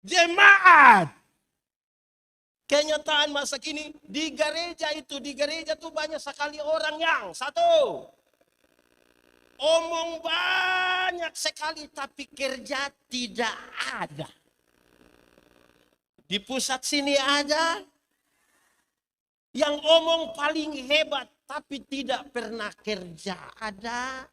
Jemaat. Kenyataan masa kini di gereja tuh banyak sekali orang yang satu, omong banyak sekali tapi kerja tidak ada. Di pusat sini ada yang omong paling hebat tapi tidak pernah kerja ada.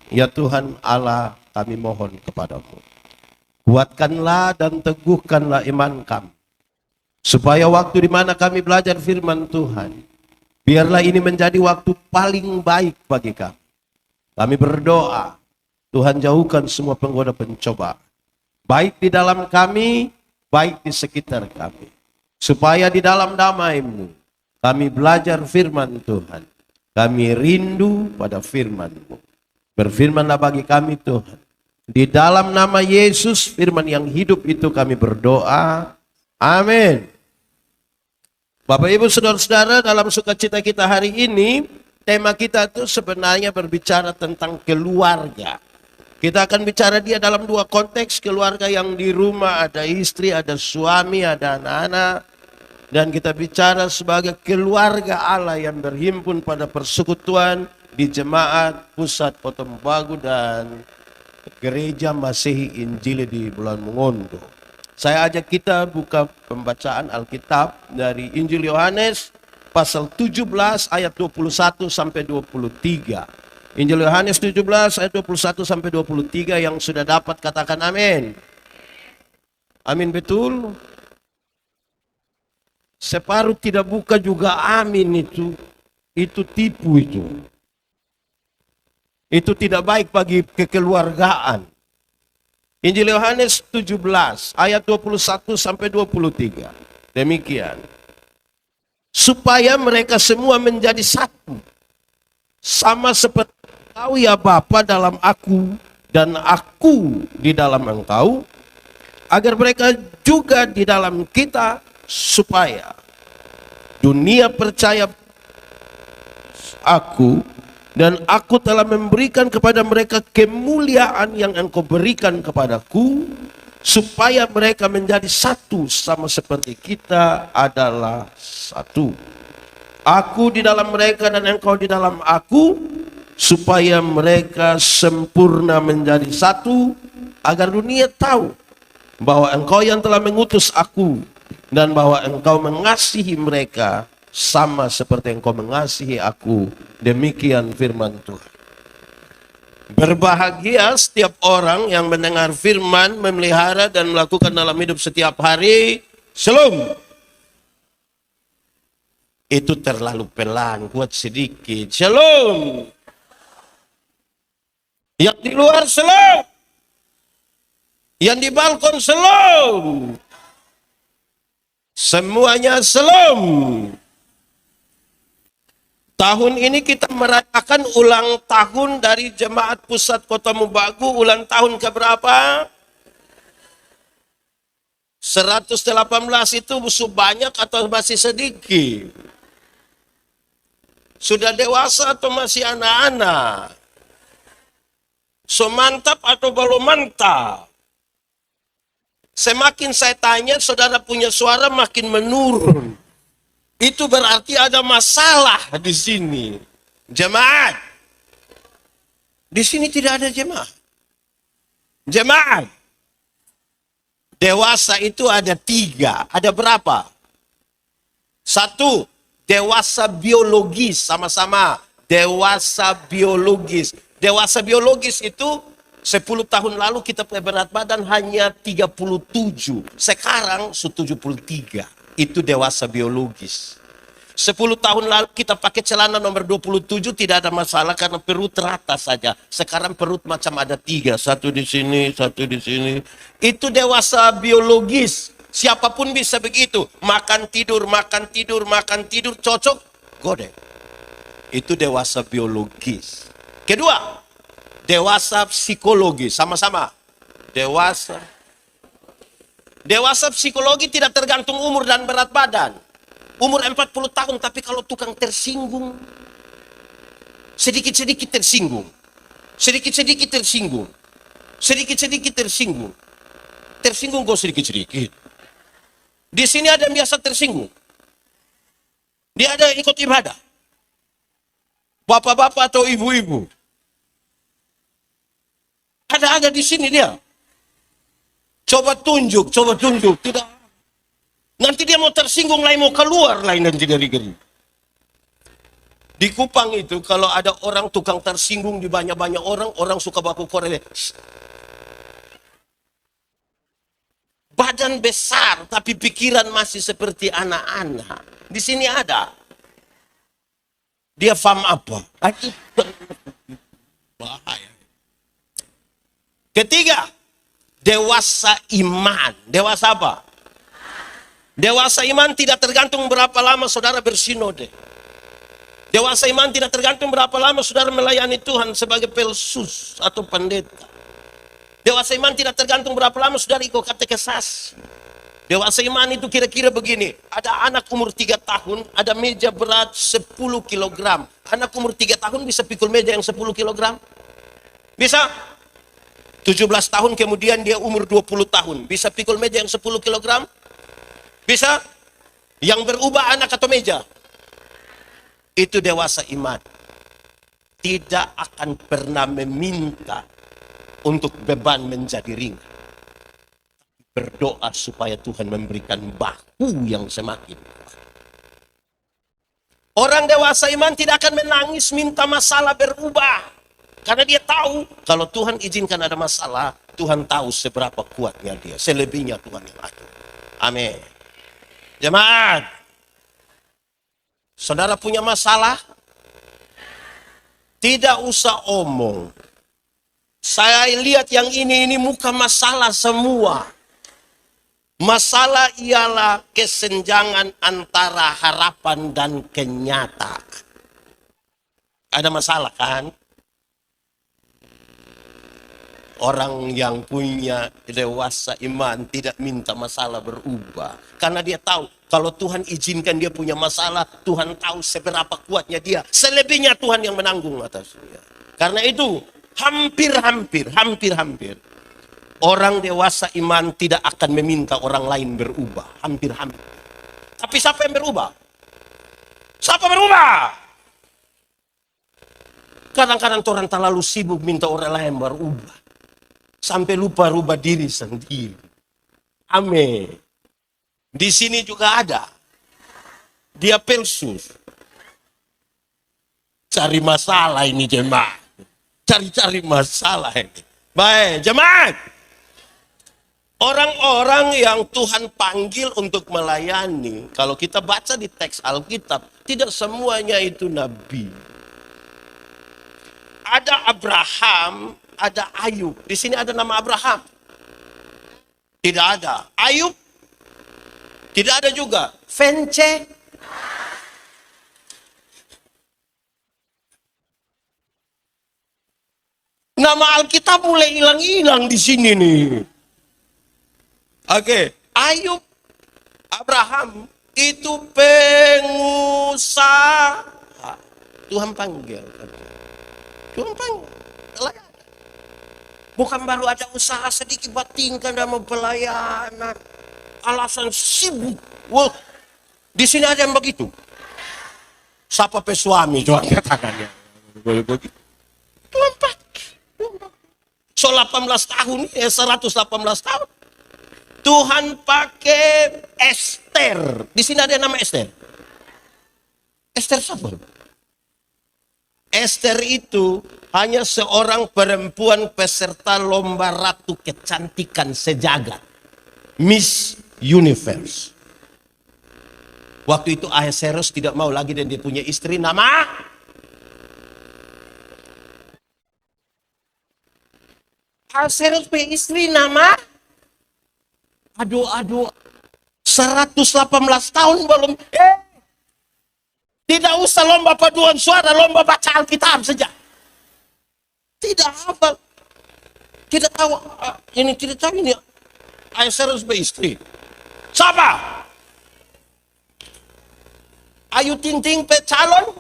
Ya Tuhan Allah, kami mohon kepadamu, kuatkanlah dan teguhkanlah iman kami, supaya waktu di mana kami belajar firman Tuhan, biarlah ini menjadi waktu paling baik bagi kami. Kami berdoa, Tuhan jauhkan semua penggoda pencoba, baik di dalam kami, baik di sekitar kami, supaya di dalam damai-Mu kami belajar firman Tuhan. Kami rindu pada firman-Mu. Berfirmanlah bagi kami Tuhan. Di dalam nama Yesus, firman yang hidup itu kami berdoa. Amin. Bapak Ibu Saudara-saudara, dalam sukacita kita hari ini, tema kita itu sebenarnya berbicara tentang keluarga. Kita akan bicara dia dalam dua konteks, keluarga yang di rumah, ada istri, ada suami, ada anak-anak. Dan kita bicara sebagai keluarga Allah yang berhimpun pada persekutuan di Jemaat Pusat Kota Mobagu dan Gereja Masehi Injili di Bulan Mongondo. Saya ajak kita buka pembacaan Alkitab dari Injil Yohanes pasal 17 ayat 21 sampai 23. Injil Yohanes 17 ayat 21 sampai 23, yang sudah dapat katakan amin. Amin betul. Separuh tidak buka juga amin itu tipu itu. Itu tidak baik bagi kekeluargaan. Injil Yohanes 17 ayat 21 sampai 23. Demikian. Supaya mereka semua menjadi satu. Sama seperti Engkau ya Bapa dalam aku dan aku di dalam Engkau. Agar mereka juga di dalam kita, supaya dunia percaya aku, dan aku telah memberikan kepada mereka kemuliaan yang Engkau berikan kepadaku, supaya mereka menjadi satu sama seperti kita adalah satu. Aku di dalam mereka dan Engkau di dalam aku, supaya mereka sempurna menjadi satu, agar dunia tahu bahwa Engkau yang telah mengutus aku, dan bahwa Engkau mengasihi mereka sama seperti Engkau mengasihi aku. Demikian firman Tuhan. Berbahagia setiap orang yang mendengar firman, memelihara dan melakukan dalam hidup setiap hari. Shalom. Itu terlalu pelan, kuat sedikit. Shalom. Yang di luar shalom. Yang di balkon shalom. Semuanya shalom. Tahun ini kita merayakan ulang tahun dari Jemaat Pusat Kota Mobagu. Ulang tahun keberapa? 118 itu musuh banyak atau masih sedikit? Sudah dewasa atau masih anak-anak? So mantap atau belum mantap? Semakin saya tanya, saudara punya suara makin menurun. Itu berarti ada masalah di sini. Jemaat. Di sini tidak ada jemaat. Jemaat. Dewasa itu ada 3. Ada berapa? 1. Dewasa biologis. Sama-sama. Dewasa biologis. Dewasa biologis itu 10 tahun lalu kita berat badan hanya 37. Sekarang 73. Itu dewasa biologis. 10 tahun lalu kita pakai celana nomor 27 tidak ada masalah karena perut rata saja. Sekarang perut macam ada 3. Satu di sini, satu di sini. Itu dewasa biologis. Siapapun bisa begitu. Makan tidur, makan tidur, makan tidur. Cocok, godek. Itu dewasa biologis. Kedua, dewasa psikologis. Sama-sama. Dewasa Dewasa psikologi tidak tergantung umur dan berat badan. Umur 40 tahun, tapi kalau tukang tersinggung, sedikit-sedikit tersinggung. Sedikit-sedikit tersinggung. Sedikit-sedikit tersinggung. Tersinggung kok sedikit-sedikit. Di sini ada yang biasa tersinggung. Dia ada ikut ibadah. Bapak-bapak atau ibu-ibu. Ada di sini dia. Coba tunjuk. Tidak. Nanti dia mau tersinggung lain, mau keluar lain nanti dari geri. Di Kupang itu kalau ada orang tukang tersinggung di banyak-banyak orang suka baku korele. Badan besar tapi pikiran masih seperti anak-anak. Di sini ada. Dia faham apa? Bahaya. Ketiga, dewasa iman. Dewasa apa? Dewasa iman tidak tergantung berapa lama saudara bersinode. Dewasa iman tidak tergantung berapa lama saudara melayani Tuhan sebagai pelsus atau pendeta. Dewasa iman tidak tergantung berapa lama saudara ikut katekesasi. Dewasa iman itu kira-kira begini. Ada anak umur 3 tahun, ada meja berat 10 kilogram. Anak umur 3 tahun bisa pikul meja yang 10 kilogram? Bisa? 17 tahun kemudian dia umur 20 tahun. Bisa pikul meja yang 10 kilogram? Bisa? Yang berubah anak atau meja? Itu dewasa iman. Tidak akan pernah meminta untuk beban menjadi ringan. Berdoa supaya Tuhan memberikan bahu yang semakin kuat. Orang dewasa iman tidak akan menangis minta masalah berubah. Karena dia tahu kalau Tuhan izinkan ada masalah, Tuhan tahu seberapa kuatnya dia. Selebihnya Tuhan yang atur. Amin. Jemaat, saudara punya masalah? Tidak usah omong. Saya lihat yang ini muka masalah semua. Masalah ialah kesenjangan antara harapan dan kenyataan. Ada masalah kan? Orang yang punya dewasa iman tidak minta masalah berubah. Karena dia tahu kalau Tuhan izinkan dia punya masalah, Tuhan tahu seberapa kuatnya dia. Selebihnya Tuhan yang menanggung atasnya. Karena itu hampir-hampir. Orang dewasa iman tidak akan meminta orang lain berubah. Hampir-hampir. Tapi siapa yang berubah? Siapa berubah? Kadang-kadang orang terlalu sibuk minta orang lain berubah. Sampai lupa rubah diri sendiri. Amin. Di sini juga ada. Dia pelsus. Cari masalah ini jemaat. Cari masalah ini. Baik, jemaat. Orang-orang yang Tuhan panggil untuk melayani, kalau kita baca di teks Alkitab, tidak semuanya itu nabi. Ada Abraham, ada Ayub. Di sini ada nama Abraham. Tidak ada. Ayub, tidak ada juga. Vence. Nama Alkitab mulai hilang-hilang di sini nih. Oke, Ayub, Abraham itu pengusaha. Tuhan panggil. Bukan baru ada usaha sedikit buat tinggal dan mau pelayanan. Alasan sibuk. Wah, di sini ada yang begitu. Siapa suami coba katakannya. Tuhan pakai. So 18 tahun, 118 tahun. Tuhan pakai Esther. Di sini ada yang nama Esther. Esther siapa? Esther itu hanya seorang perempuan peserta lomba ratu kecantikan sejagat. Miss Universe. Waktu itu Ahasuerus tidak mau lagi dan dia punya istri nama Ahasuerus punya istri nama Aduh, 118 tahun belum. Tidak usah lomba paduan suara, lomba baca Alkitab saja. Tidak hafal. Tidak tahu ini Ahasuerus beristri. Siapa? Ayu Ting Ting pe calon?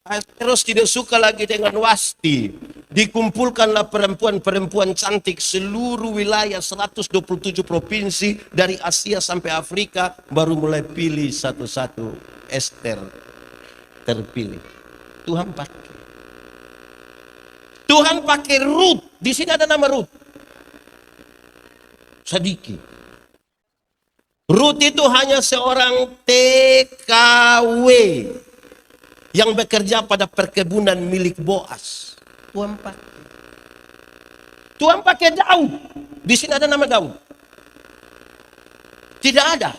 Ahasuerus tidak suka lagi dengan Wasti. Dikumpulkanlah perempuan-perempuan cantik seluruh wilayah 127 provinsi dari Asia sampai Afrika, baru mulai pilih satu-satu. Ester terpilih. Tuhan pakai Ruth. Di sini ada nama Ruth. Sedikit. Ruth itu hanya seorang TKW yang bekerja pada perkebunan milik Boas. Tuhan pakai Daud. Di sini ada nama Daud. Tidak ada.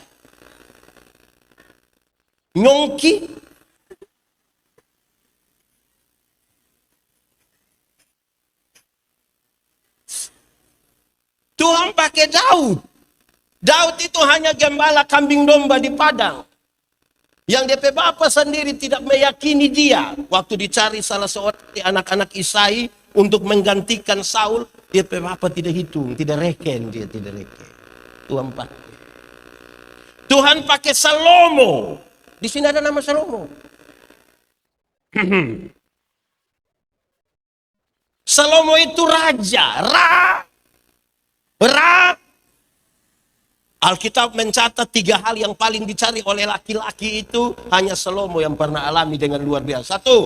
Nyongki. Tuhan pakai Daud. Daud itu hanya gembala kambing domba di padang. Yang DP Bapak sendiri tidak meyakini dia. Waktu dicari salah seorang di anak-anak Isai untuk menggantikan Saul, DP Bapak tidak hitung, tidak reken, dia tidak reken. Tuhan pakai Salomo. Di sini ada nama Salomo. Salomo itu raja. Alkitab mencatat 3 hal yang paling dicari oleh laki-laki itu hanya Salomo yang pernah alami dengan luar biasa. 1,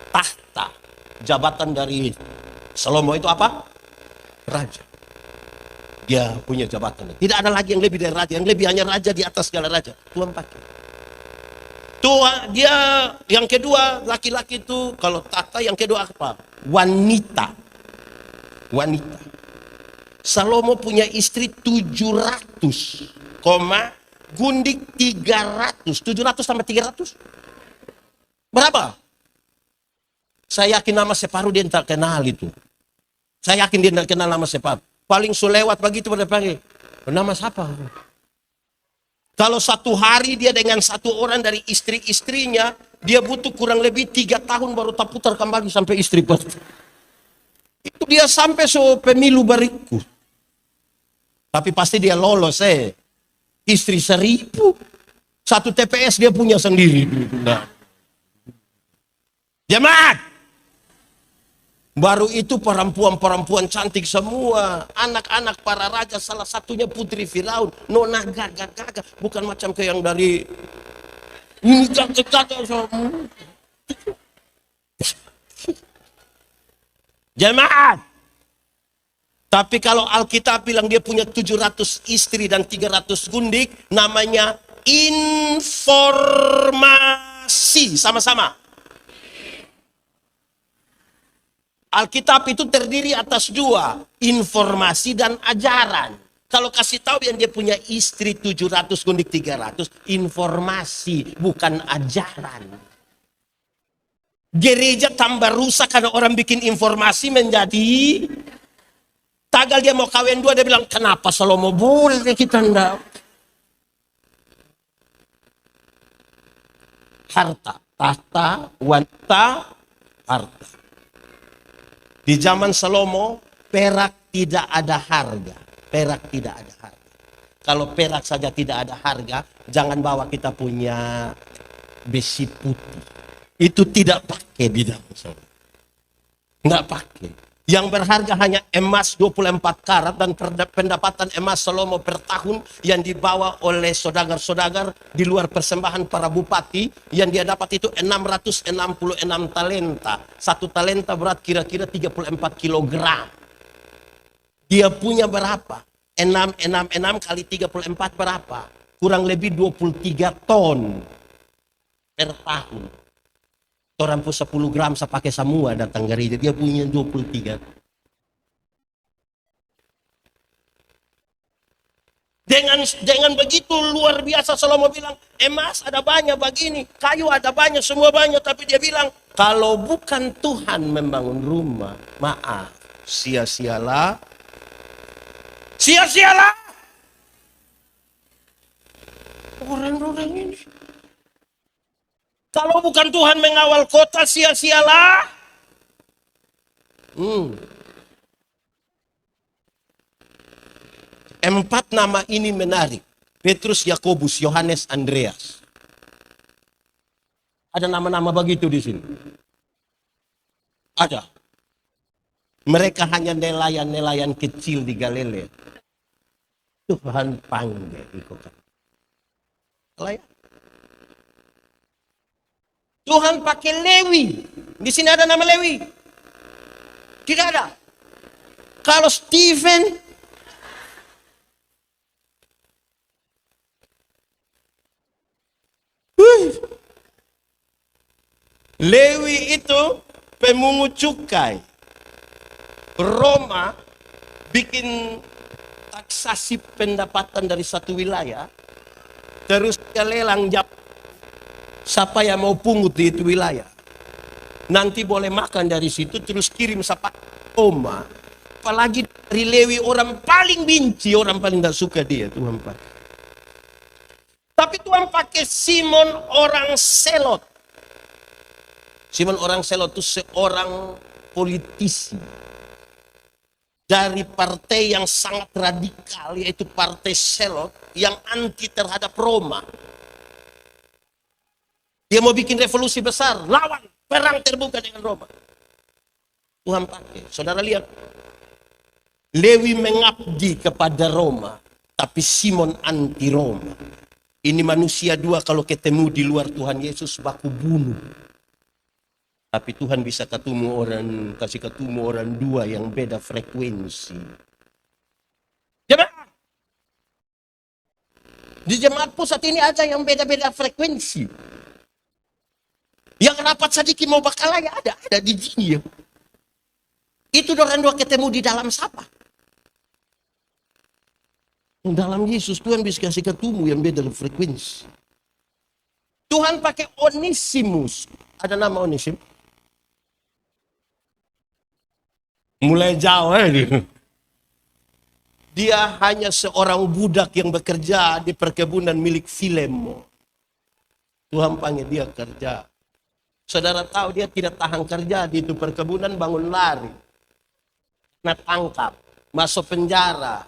tahta. Jabatan dari Salomo itu apa? Raja. Dia punya jabatan. Tidak ada lagi yang lebih dari raja. Yang lebih hanya raja di atas segala raja. Tuhan pakai. Dia yang kedua, laki-laki itu kalau tahta, yang kedua apa? Wanita. Salomo punya istri 700, gundik 300. 700 tambah 300. Berapa? Saya yakin nama separuh dia tak kenal itu. Saya yakin dia tidak kenal nama separuh. Paling sulewat begitu pada pagi. Nama siapa? Kalau satu hari dia dengan satu orang dari istri-istrinya, dia butuh kurang lebih 3 tahun baru tak putar kembali sampai istri baru. Itu dia sampai pemilu berikut. Tapi pasti dia lolos Istri 1000. Satu TPS dia punya sendiri. Nah. Jemaat. Baru itu perempuan-perempuan cantik semua. Anak-anak para raja, salah satunya putri Firaun. Nona gagah-gagah. Bukan macam kayak yang dari... Jemaat. Tapi kalau Alkitab bilang dia punya 700 istri dan 300 gundik, namanya informasi. Sama-sama. Alkitab itu terdiri atas 2, informasi dan ajaran. Kalau kasih tahu yang dia punya istri 700 gundik 300, informasi bukan ajaran. Gereja tambah rusak karena orang bikin informasi menjadi tagal dia mau kawin 2, dia bilang kenapa Salomo boleh kita enggak. Harta, tahta, wanita, harta. Di zaman Salomo, perak tidak ada harga. Perak tidak ada harga. Kalau perak saja tidak ada harga, jangan bawa kita punya besi putih. Itu tidak pakai di dalam Salomo. Enggak pakai. Yang berharga hanya emas 24 karat dan pendapatan emas Salomo per tahun yang dibawa oleh saudagar-saudagar di luar persembahan para bupati yang dia dapat itu 666 talenta. 1 talenta berat kira-kira 34 kilogram. Dia punya berapa? 6 kali 34 berapa? Kurang lebih 23 ton per tahun. Orang pun 10 gram saya pakai semua datang gereja. Dia punya 23. Dengan begitu luar biasa Salomo bilang, emas ada banyak begini, kayu ada banyak, semua banyak. Tapi dia bilang, kalau bukan Tuhan membangun rumah, maaf, sia-sialah. Sia-sialah. Orang-orang ini. Kalau bukan Tuhan mengawal kota, sia-sialah. Empat nama ini menarik. Petrus, Yakobus, Yohanes, Andreas. Ada nama-nama begitu di sini. Ada. Mereka hanya nelayan-nelayan kecil di Galilea. Tuhan panggil ikut. Nelayan. Tuhan pakai Lewi. Di sini ada nama Lewi? Tidak ada. Kalau Stephen, Lewi itu pemungut cukai. Roma bikin taksasi pendapatan dari satu wilayah, terus dia lelang siapa yang mau pungut di itu wilayah. Nanti boleh makan dari situ, terus kirim siapa Roma. Apalagi dari Lewi, orang paling benci, orang paling gak suka dia, Tuhan pakai. Tapi Tuhan pakai Simon orang Selot. Simon orang Selot itu seorang politisi dari partai yang sangat radikal, yaitu partai Selot yang anti terhadap Roma. Dia mau bikin revolusi besar, lawan, perang terbuka dengan Roma. Tuhan pakai. Saudara lihat, Lewi mengabdi kepada Roma, tapi Simon anti Roma. Ini manusia dua kalau ketemu di luar Tuhan Yesus baku bunuh. Tapi Tuhan bisa kasih ketemu orang dua yang beda frekuensi. Jemaat. Di jemaat pusat ini ada yang beda-beda frekuensi. Yang rapat sedikit mau bakalaya ada di sini. Itu orang dua ketemu di dalam siapa? Dalam Yesus Tuhan bisa kasih ketemu yang beda frekuensi. Tuhan pakai Onesimus. Ada nama Onesimus? Mulai jauh dia. Dia hanya seorang budak yang bekerja di perkebunan milik Filemon. Tuhan panggil dia kerja. Saudara tahu dia tidak tahan kerja di itu perkebunan, bangun lari. Nah, tangkap, masuk penjara.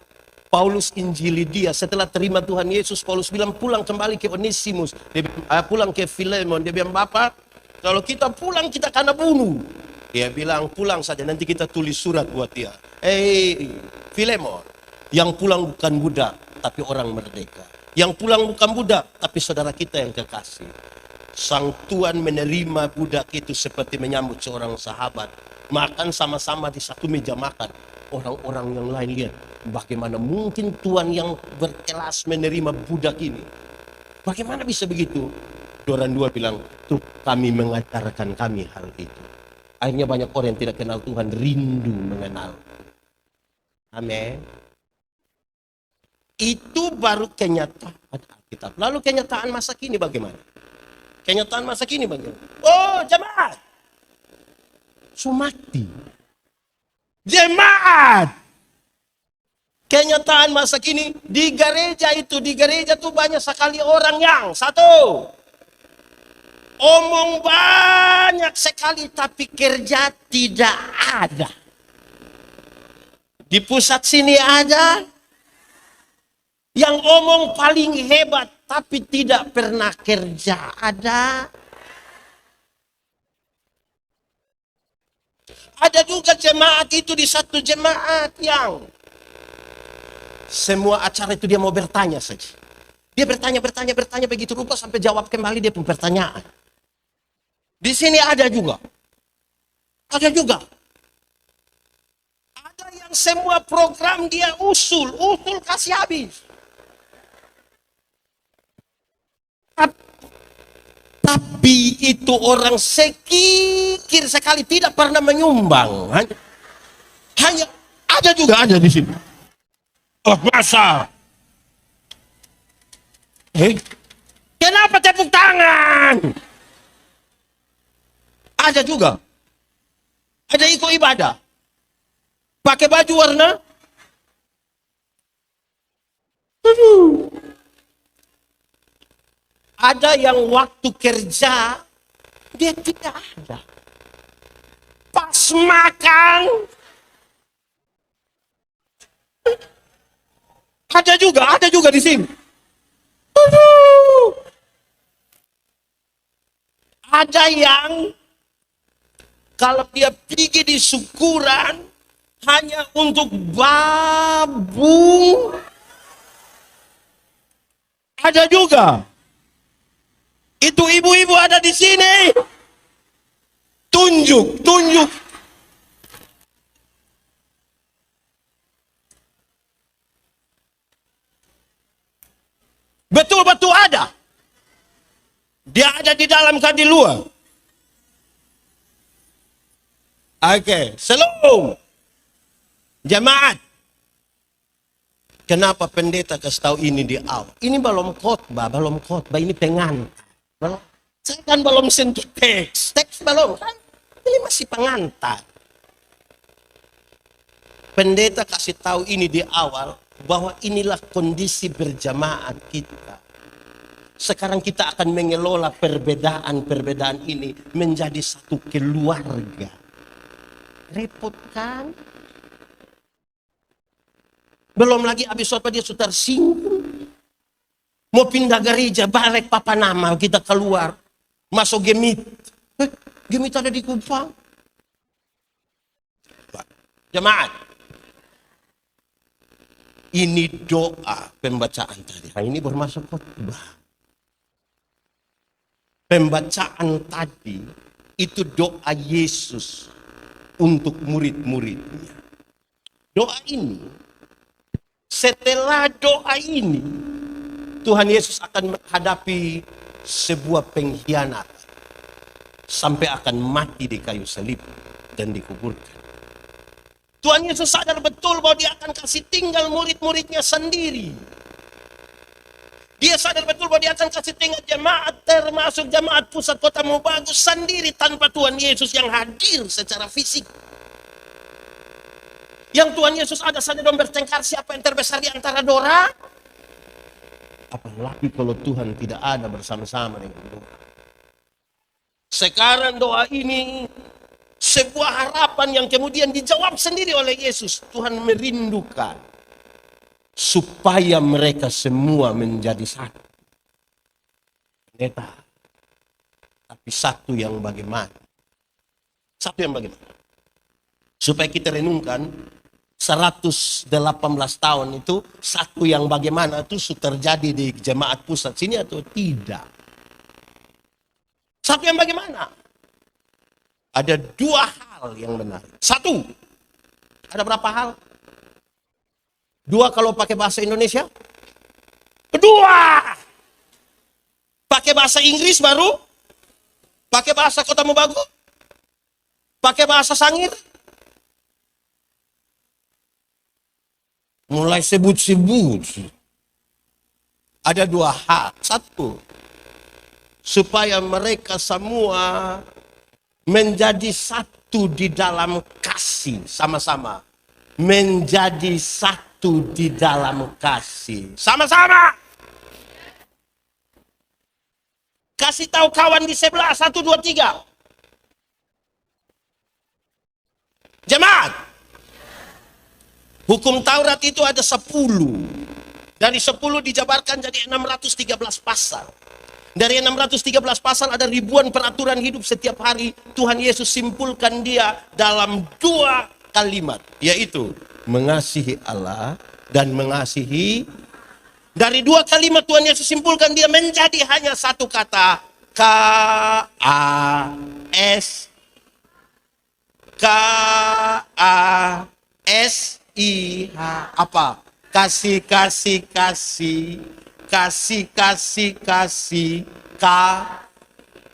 Paulus injili dia. Setelah terima Tuhan Yesus, Paulus bilang pulang kembali ke Onesimus. Dia pulang ke Filemon. Dia bilang, Bapak, kalau kita pulang kita kena bunuh. Dia bilang pulang saja, nanti kita tulis surat buat dia. Filemon, yang pulang bukan budak, tapi orang merdeka. Yang pulang bukan budak, tapi saudara kita yang kekasih. Sang Tuhan menerima budak itu seperti menyambut seorang sahabat. Makan sama-sama di satu meja makan. Orang-orang yang lain lihat, bagaimana mungkin Tuhan yang berkelas menerima budak ini. Bagaimana bisa begitu? Orang dua bilang, tuh kami mengajarkan kami hal itu. Akhirnya banyak orang yang tidak kenal Tuhan rindu mengenal. Amin. Itu baru kenyataan Alkitab. Lalu kenyataan masa kini bagaimana? Kenyataan masa kini bagaimana? Oh, jemaat. Sumati. Jemaat. Kenyataan masa kini di gereja itu banyak sekali orang yang satu, omong banyak sekali tapi kerja tidak ada. Di pusat sini ada yang omong paling hebat tapi tidak pernah kerja, ada. Ada juga jemaat itu di satu jemaat yang semua acara itu dia mau bertanya saja. Dia bertanya begitu rupa sampai jawab kembali dia pun pertanyaan. Di sini ada juga. Ada juga. Ada yang semua program dia usul kasih habis. Tapi itu orang sekikir sekali tidak pernah menyumbang. Hanya ada juga ada di sini. Oh, masa? Kenapa tepuk tangan? Ada juga. Ada ikut ibadah. Pakai baju warna. Ada yang waktu kerja Dia tidak ada. Pas makan, ada juga di sini. Aduh. Ada yang kalau dia pergi di syukuran hanya untuk babung. Ada juga. Itu ibu-ibu ada di sini. Tunjuk. Betul-betul ada. Dia ada di dalam kan di luar. Oke, shalom. Jemaat. Kenapa pendeta kasih tahu ini di awal? Ini belum khotbah, ini pengantar. Saya kan belum sentuh teks belum kan? Ini masih pengantar. Pendeta kasih tahu ini di awal bahwa inilah kondisi berjamaat kita. Sekarang kita akan mengelola perbedaan ini menjadi satu keluarga. Repot kan? Belum lagi habis apa dia sudah tersinggung. Mau pindah gereja, balik papa nama kita keluar. Masuk gemit. Gemit ada di Kupang. Jemaat. Ini doa pembacaan tadi. Nah, ini bermasuk khotbah. Pembacaan tadi itu doa Yesus untuk murid-muridnya. Doa ini, setelah doa ini, Tuhan Yesus akan menghadapi sebuah pengkhianatan sampai akan mati di kayu salib dan dikuburkan. Tuhan Yesus sadar betul bahwa dia akan kasih tinggal murid-muridnya sendiri. Dia sadar betul bahwa dia akan kasih tinggal jemaat, termasuk jemaat pusat kota Mobagus sendiri tanpa Tuhan Yesus yang hadir secara fisik. Yang Tuhan Yesus ada saja dan bertengkar siapa yang terbesar di antara dora. Apalagi kalau Tuhan tidak ada bersama-sama dengan doa. Sekarang doa ini sebuah harapan yang kemudian dijawab sendiri oleh Yesus. Tuhan merindukan supaya mereka semua menjadi satu. Pendeta. Tapi satu yang bagaimana? Satu yang bagaimana? Supaya kita renungkan 118 tahun itu satu yang bagaimana itu terjadi di jemaat pusat sini atau tidak? Satu yang bagaimana? Ada dua hal yang benar. Satu, ada berapa hal? Dua kalau pakai bahasa Indonesia. Kedua, pakai bahasa Inggris baru. Pakai bahasa Kota Mobagu. Pakai bahasa Sangir. Mulai sebut-sebut. Ada dua hal. Satu, supaya mereka semua menjadi satu di dalam kasih sama-sama. Menjadi satu di dalam kasih sama-sama. Kasih tahu kawan di sebelah 1, 2, 3. Jemaat. Hukum Taurat itu ada 10. Dari 10 dijabarkan jadi 613 pasal. Dari 613 pasal ada ribuan peraturan hidup setiap hari. Tuhan Yesus simpulkan dia dalam 2 kalimat. Yaitu mengasihi Allah dan mengasihi. Dari 2 kalimat Tuhan Yesus simpulkan dia menjadi hanya satu kata. K-A-S. K-A-S-I-H. Apa? Kasih, kasih, kasih. Kasih, kasih, kasih.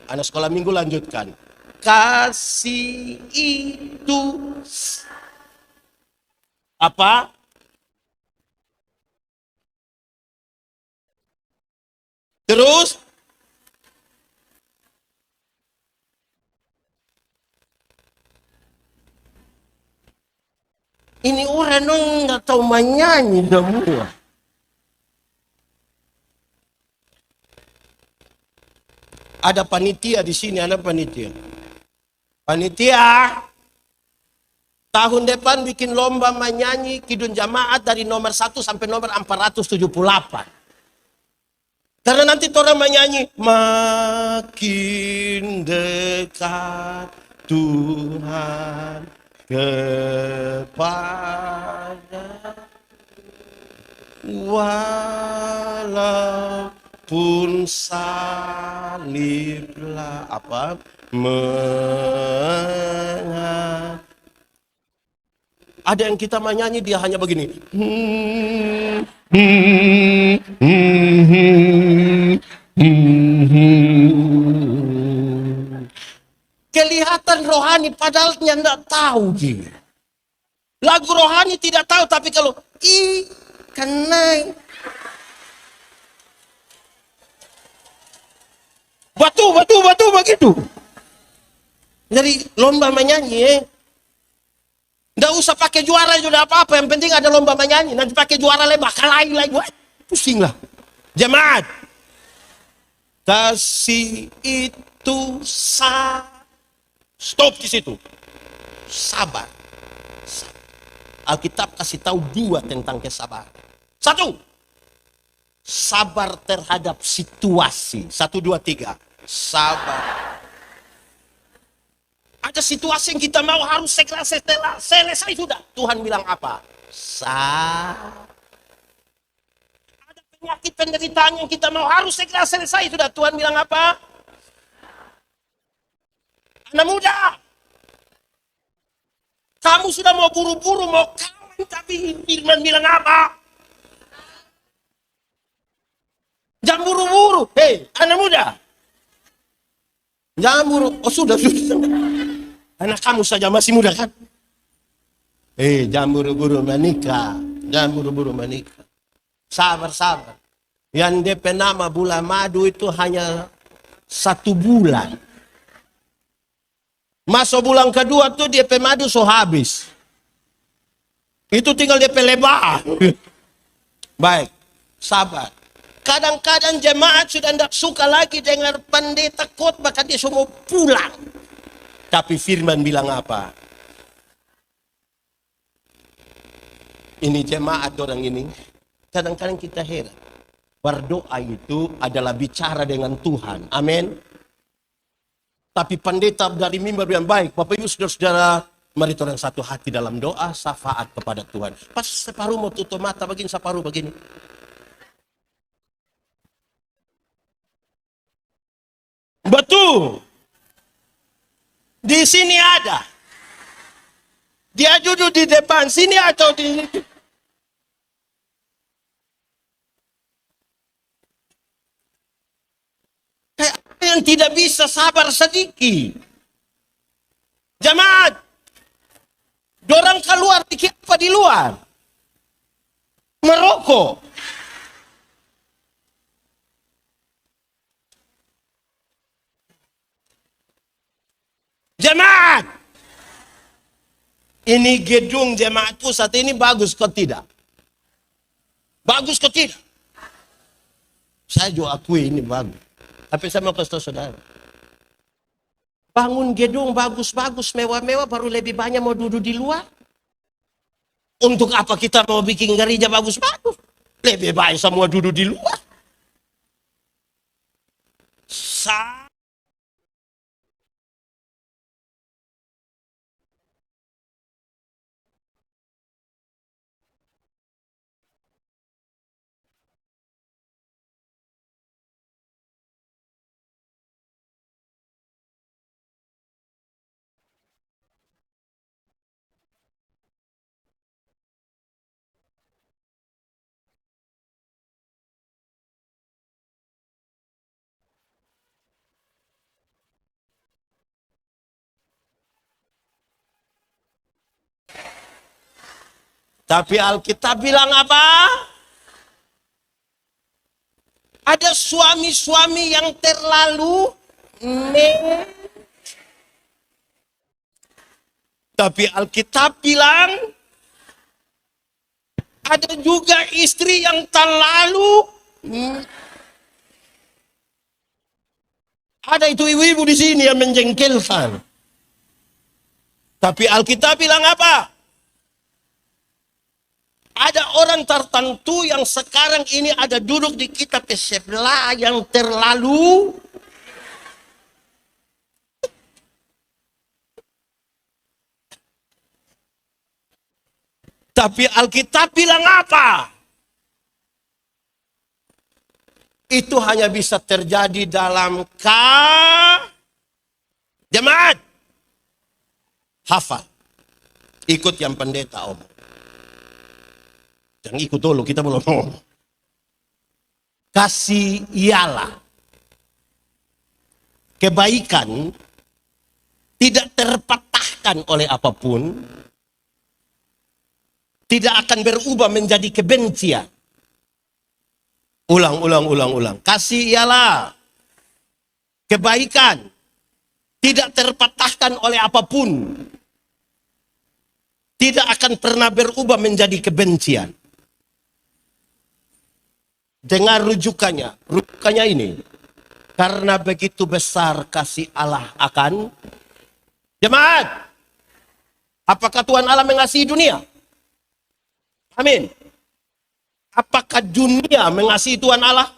Anak sekolah minggu lanjutkan. Kasih itu apa? Terus ini orang nggak tahu menyanyi semua. Ada panitia di sini, ada panitia. Panitia, tahun depan bikin lomba menyanyi Kidung Jamaat dari nomor 1 sampai nomor 478. Karena nanti orang menyanyi, makin dekat Tuhan kepada, walaupun saliblah apa ada yang kita menyanyi dia hanya begini. Kelihatan rohani padahal dia tidak tahu dia. Lagu rohani tidak tahu, tapi kalau kenai batu begitu. Jadi lomba menyanyi nggak usah pakai juara sudah apa-apa, yang penting ada lomba menyanyi. Nanti pakai juara lagi bakal lagi, pusing lah. Jemaat, kasih itu stop di situ. Sabar. Alkitab kasih tahu 2 tentang kesabaran. 1, sabar terhadap situasi. 1, 2, 3. Sabar. Ada situasi yang kita mau harus segera setelah selesai sudah. Tuhan bilang apa? Ada penyakit penderitaan yang kita mau harus segera selesai sudah. Tuhan bilang apa? Anak muda, kamu sudah mau buru-buru mau kawin, tapi firman bilang apa? Jangan buru-buru. Hei, anak muda, jangan buru. Oh sudah. Anak kamu saja masih muda kan? Jangan buru-buru menikah. Jangan buru-buru menikah. Sabar. Yang DP nama bulan madu itu hanya 1 bulan. Masuk bulan kedua tuh DP madu so habis. Itu tinggal DP lebar. Baik, sabar. Kadang-kadang jemaat sudah tidak suka lagi dengar pendeta khotbah, dia semua pulang. Tapi firman bilang apa? Ini jemaat orang ini. Kadang-kadang kita heran. Berdoa itu adalah bicara dengan Tuhan. Amin. Tapi pendeta dari mimbar yang baik. Bapak Ibu saudara-saudara, mari orang satu hati dalam doa syafaat kepada Tuhan. Pas separuh mau tutup mata begini, separuh begini. Betul. Di sini ada. Dia duduk di depan sini atau di kayak yang tidak bisa sabar sedikit. Jemaat, dorang keluar dikit apa di luar? Merokok. Jemaat, ini gedung jemaat pusat ini bagus kok tidak? Bagus kok tidak? Saya juga akui ini bagus. Tapi saya mau kasih tahu saudara. Bangun gedung bagus-bagus, mewah-mewah, baru lebih banyak mau duduk di luar. Untuk apa kita mau bikin gereja bagus-bagus? Lebih baik semua duduk di luar. Tapi Alkitab bilang apa? Ada suami-suami yang terlalu tapi Alkitab bilang ada juga istri yang terlalu Ada itu ibu-ibu di sini yang menjengkelkan. Tapi Alkitab bilang apa? Ada orang tertentu yang sekarang ini ada duduk di kitab sebelah yang terlalu tapi Alkitab bilang apa? Itu hanya bisa terjadi dalam jemaat. Hafal. Ikut yang pendeta omong. Jangan ikut dulu, kita belum ngomong. Kasih ialah. Kebaikan tidak terpatahkan oleh apapun. Tidak akan berubah menjadi kebencian. Ulang. Kasih ialah. Kebaikan tidak terpatahkan oleh apapun. Tidak akan pernah berubah menjadi kebencian. Dengar rujukannya. Rujukannya ini. Karena begitu besar kasih Allah akan jemaat. Apakah Tuhan Allah mengasihi dunia? Amin. Apakah dunia mengasihi Tuhan Allah?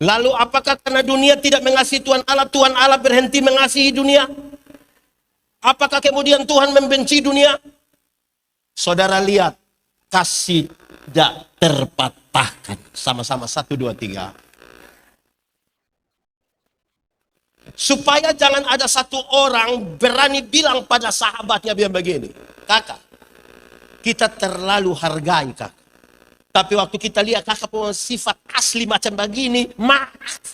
Lalu apakah karena dunia tidak mengasihi Tuhan Allah berhenti mengasihi dunia? Apakah kemudian Tuhan membenci dunia? Saudara lihat, kasih tidak terpatahkan. Sama-sama 1, 2, 3. Supaya jangan ada satu orang berani bilang pada sahabatnya biar begini. Kakak, kita terlalu hargai kakak. Tapi waktu kita lihat kakak punya sifat asli macam begini, maaf.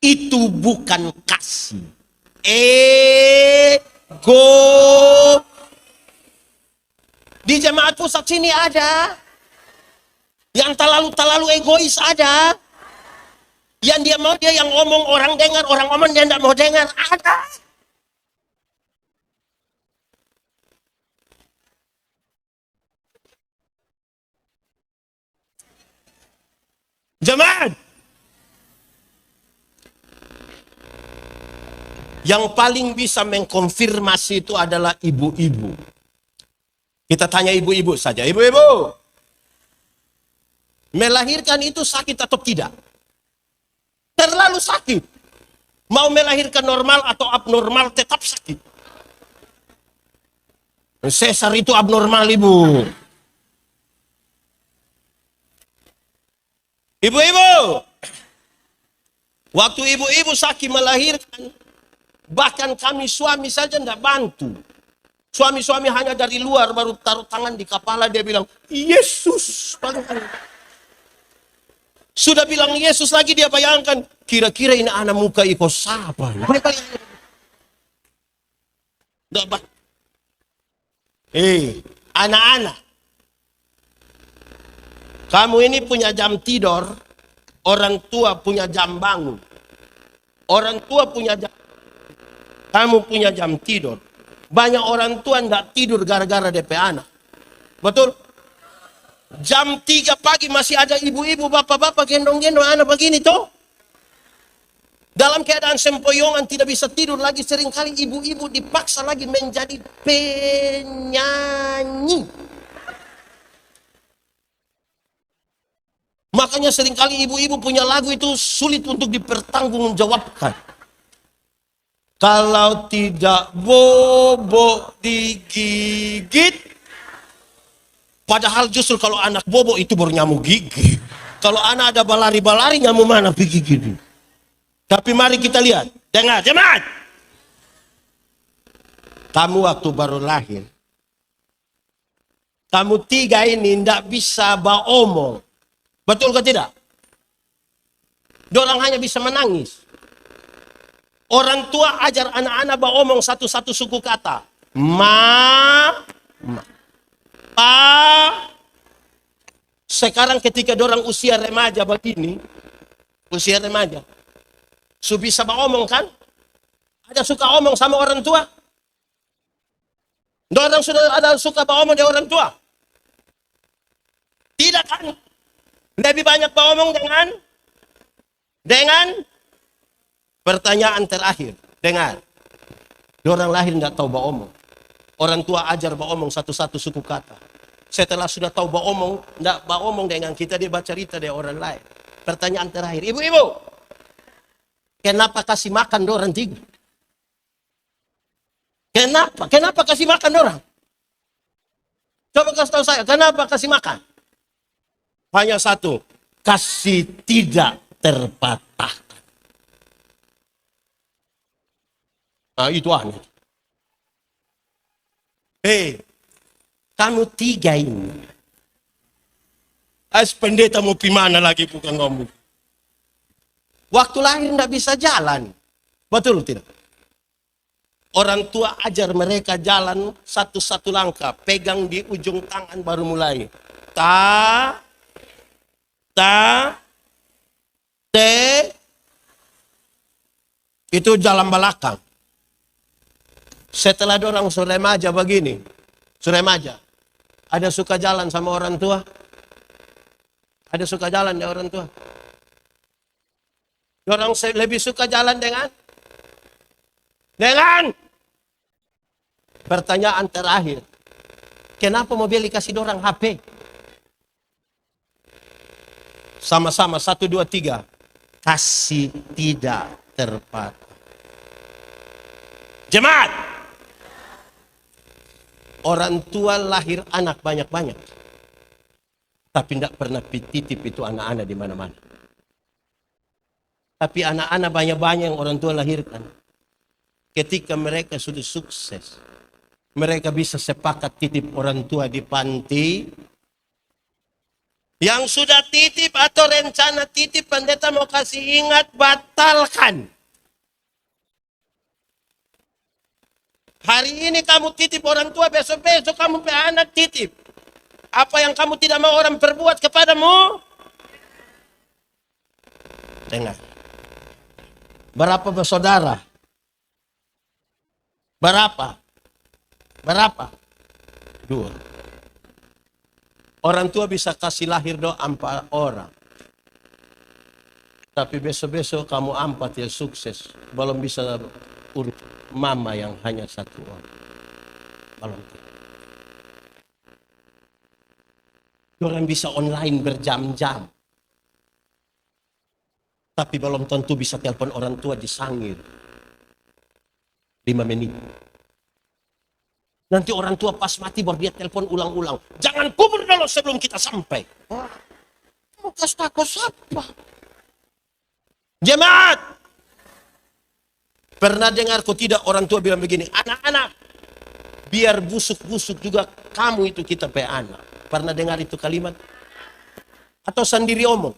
Itu bukan kasih. Ego. Di jemaat pusat sini ada. Yang terlalu egois ada. Yang dia mau dia yang ngomong orang dengar, orang ngomong dia tidak mau dengar. Ada. Jemaat. Yang paling bisa mengkonfirmasi itu adalah ibu-ibu. Kita tanya ibu-ibu saja. Ibu-ibu, melahirkan itu sakit atau tidak? Terlalu sakit. Mau melahirkan normal atau abnormal tetap sakit. Sesar itu abnormal, ibu. Ibu-ibu, waktu ibu-ibu sakit melahirkan, bahkan kami suami saja tidak bantu. Suami-suami hanya dari luar baru taruh tangan di kepala, dia bilang, Yesus. Sudah bilang Yesus lagi dia bayangkan, kira-kira ini anak muka iko siapa? Anak-anak. Kamu ini punya jam tidur, orang tua punya jam bangun. Orang tua punya jam, kamu punya jam tidur. Banyak orang tua tidak tidur gara-gara DP anak. Betul? Jam 3 pagi masih ada ibu-ibu, bapak-bapak gendong-gendong anak begini toh. Dalam keadaan sempoyongan tidak bisa tidur lagi, seringkali ibu-ibu dipaksa lagi menjadi penyanyi. Makanya seringkali ibu-ibu punya lagu itu sulit untuk dipertanggungjawabkan. Kalau tidak bobo digigit, padahal justru kalau anak bobo itu baru nyamuk gigi. Kalau anak ada balari-balari nyamuk mana pergi gigi. Tapi mari kita lihat. Dengar, jemaat. Kamu waktu baru lahir, kamu 3 ini tidak bisa omong. Betul ke tidak? Dorang hanya bisa menangis. Orang tua ajar anak-anak omong satu-satu suku kata. Pa. Sekarang ketika dorang usia remaja begini, usia remaja, bisa omong kan? Ada suka omong sama orang tua? Dorang sudah ada suka omong dengan orang tua? Tidak kan? Lebih banyak omong dengan Dengan pertanyaan terakhir. Dengar. Orang lahir tidak tahu baomong. Orang tua ajar baomong satu-satu suku kata. Setelah sudah tahu baomong, tidak baomong dengan kita, dia baca cerita dari orang lain. Pertanyaan terakhir. Ibu-ibu, kenapa kasih makan orang tiga? Kenapa? Kenapa kasih makan orang? Coba kasih tahu saya, kenapa kasih makan? Hanya satu, kasih tidak terpatahkan. Nah, itu aneh. Kamu tiga ini. Pendeta mau gimana lagi bukan ngomong. Waktu lahir tidak bisa jalan. Betul tidak? Orang tua ajar mereka jalan satu-satu langkah. Pegang di ujung tangan baru mulai. Itu jalan belakang. Setelah dorang remaja begini, remaja, ada suka jalan sama orang tua? Ada suka jalan dengan orang tua? Dorang lebih suka jalan dengan pertanyaan terakhir. Kenapa mobil dikasih dorang HP? Sama-sama, 1, 2, 3. Kasih tidak terpatah. Jemaat, orang tua lahir anak banyak-banyak, tapi tidak pernah titip itu anak-anak di mana-mana. Tapi anak-anak banyak-banyak yang orang tua lahirkan, ketika mereka sudah sukses, mereka bisa sepakat titip orang tua di panti. Yang sudah titip atau rencana titip, pendeta mau kasih ingat, batalkan. Hari ini kamu titip orang tua, besok-besok kamu punya anak titip. Apa yang kamu tidak mau orang perbuat kepadamu? Dengar. Berapa bersaudara? Berapa? 2. Orang tua bisa kasih lahir 4 orang. Tapi besok-besok kamu 4 ya sukses. Belum bisa urus mama yang hanya 1 orang. Belum. Orang bisa online berjam-jam. Tapi belum tentu bisa telepon orang tua disangir 5 menit. Nanti orang tua pas mati baru dia telepon ulang-ulang. Jangan kubur dulu sebelum kita sampai. Wah, kamu kasih takut siapa? Jemaat, pernah dengar kok tidak orang tua bilang begini, anak-anak, biar busuk-busuk juga kamu itu kita pe anak. Pernah dengar itu kalimat? Atau sendiri omong?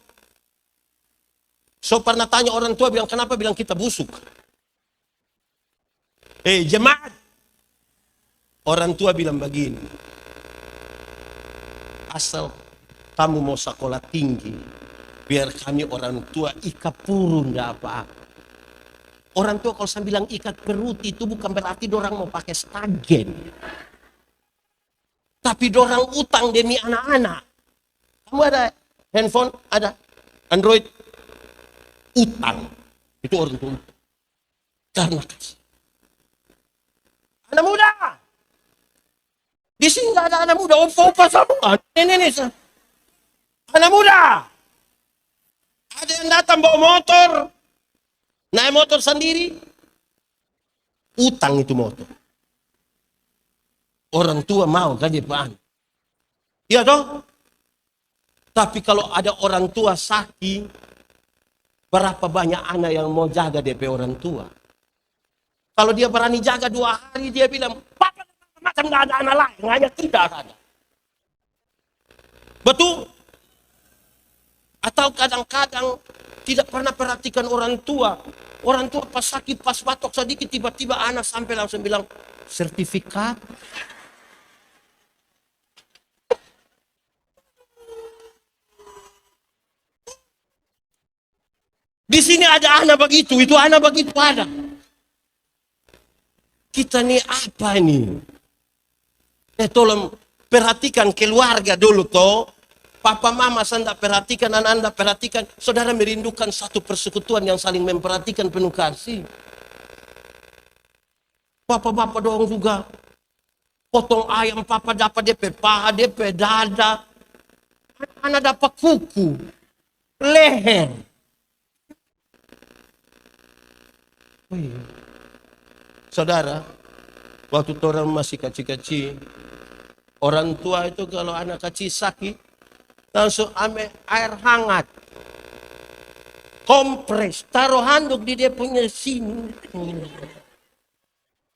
So pernah tanya orang tua bilang kenapa bilang kita busuk? Jemaat, orang tua bilang begini, asal kamu mau sekolah tinggi, biar kami orang tua ikat purun enggak apa-apa. Orang tua kalau saya bilang ikat perut itu bukan berarti dorang mau pakai stagen. Tapi dorang utang demi anak-anak. Kamu ada handphone, ada Android, utang. Itu orang tua. Karena kasih. Anak muda. Di sini nggak ada anak muda, opa-opa sama. Ini. Anak muda. Ada yang datang bawa motor. Naik motor sendiri. Utang itu motor. Orang tua mau kan dia iya toh? Tapi kalau ada orang tua sakit, berapa banyak anak yang mau jaga DP orang tua? Kalau dia berani jaga 2 hari, dia bilang, Papa macam gak ada anak lain, hanya tidak ada. Betul? Atau kadang-kadang tidak pernah perhatikan orang tua. Orang tua pas sakit, pas batuk sedikit, tiba-tiba anak sampai langsung bilang, sertifikat. Di sini ada anak begitu, itu anak begitu ada. Kita nih apa nih? Tolong perhatikan keluarga dulu toh. Papa mama saya tidak perhatikan, anak anda perhatikan. Saudara merindukan satu persekutuan yang saling memperhatikan penuh kasih. Bapak-bapak doang juga. Potong ayam, papa dapat DP paha, DP dada. Anak dapat kuku, leher. Oh iya. Saudara, waktu orang masih kecil-kecil, orang tua itu kalau anak kecil sakit, langsung ambil air hangat, kompres, taruh handuk di dia punya sini.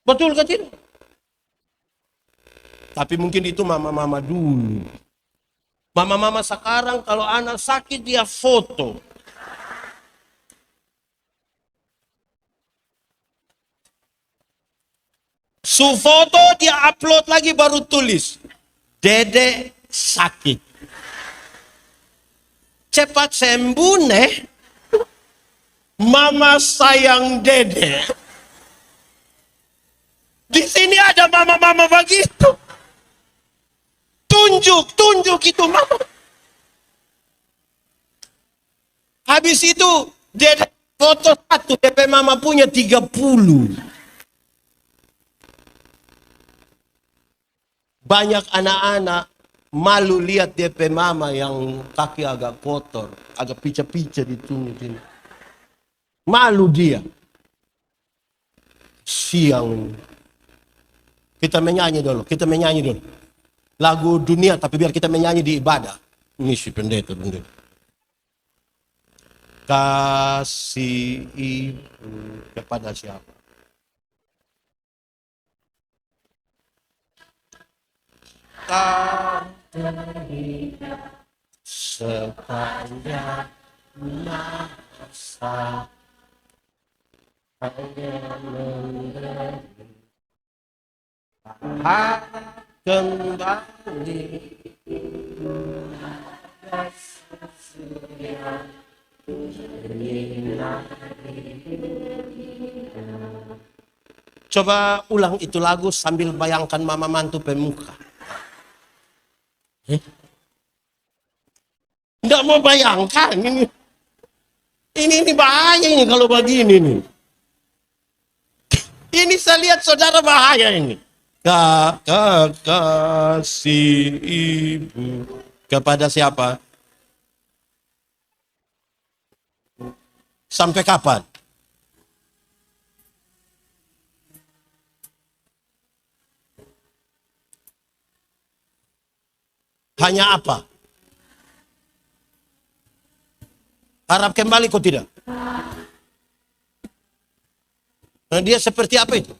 Betul kan tidak? Tapi mungkin itu mama-mama dulu. Mama-mama sekarang kalau anak sakit dia foto. Su foto dia upload lagi baru tulis. Dede sakit. Cepat sembuh nih. Mama sayang Dede. Di sini ada mama-mama begitu. Tunjuk itu mama. Habis itu Dede foto satu, DP mama punya 30. Banyak anak-anak malu lihat DP mama yang kaki agak kotor, agak pica-pica di tubuh ini. Malu dia. Siang. Kita menyanyi dulu. Lagu dunia tapi biar kita menyanyi di ibadah. Ini si pendeta. Kasih ibu kepada siapa? Sepanjang masa kembali coba ulang itu lagu sambil bayangkan mama mantu pemuka. Nggak mau bayangkan ini bahaya ini kalau begini nih. Ini saya lihat saudara bahaya ini. Kasih ibu kepada siapa? Sampai kapan? Hanya apa? Harap kembali kok tidak? Nah, dia seperti apa itu?